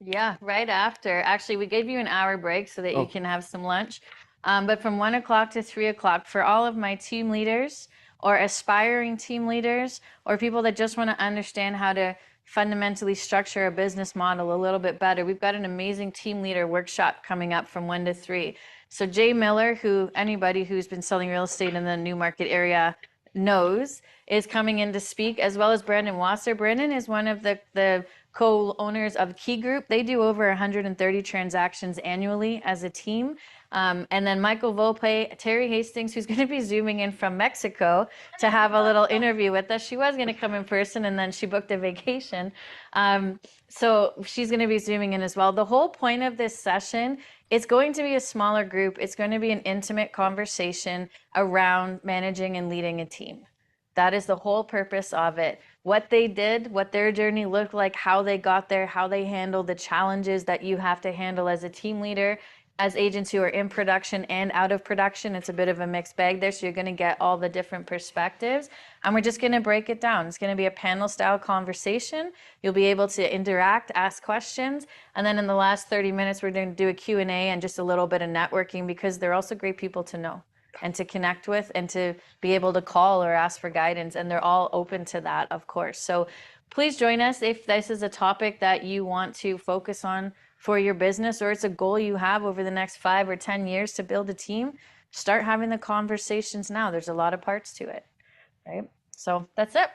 Yeah, right after. Actually, we gave you an hour break so that you can have some lunch. But from 1 o'clock to 3 o'clock, for all of my team leaders or aspiring team leaders or people that just want to understand how to fundamentally structure a business model a little bit better, we've got an amazing team leader workshop coming up from 1 to 3. So Jay Miller, who anybody who's been selling real estate in the Newmarket area knows, is coming in to speak, as well as Brandon Wasser. Brandon is one of the co-owners of Key Group. They do over 130 transactions annually as a team. And then Michael Volpe, Terry Hastings, who's going to be zooming in from Mexico to have a little interview with us. She was going to come in person, and then she booked a vacation. So she's going to be zooming in as well. The whole point of this session, it's going to be a smaller group. It's going to be an intimate conversation around managing and leading a team. That is the whole purpose of it. What they did, what their journey looked like, how they got there, how they handled the challenges that you have to handle as a team leader, as agents who are in production and out of production. It's a bit of a mixed bag there, so you're going to get all the different perspectives. And we're just going to break it down. It's going to be a panel-style conversation. You'll be able to interact, ask questions. And then in the last 30 minutes, we're going to do a Q&A and just a little bit of networking, because they're also great people to know and to connect with and to be able to call or ask for guidance. And they're all open to that, of course. So please join us if this is a topic that you want to focus on for your business, or it's a goal you have over the next 5 or 10 years to build a team. Start having the conversations now. There's a lot of parts to it, right? So that's it.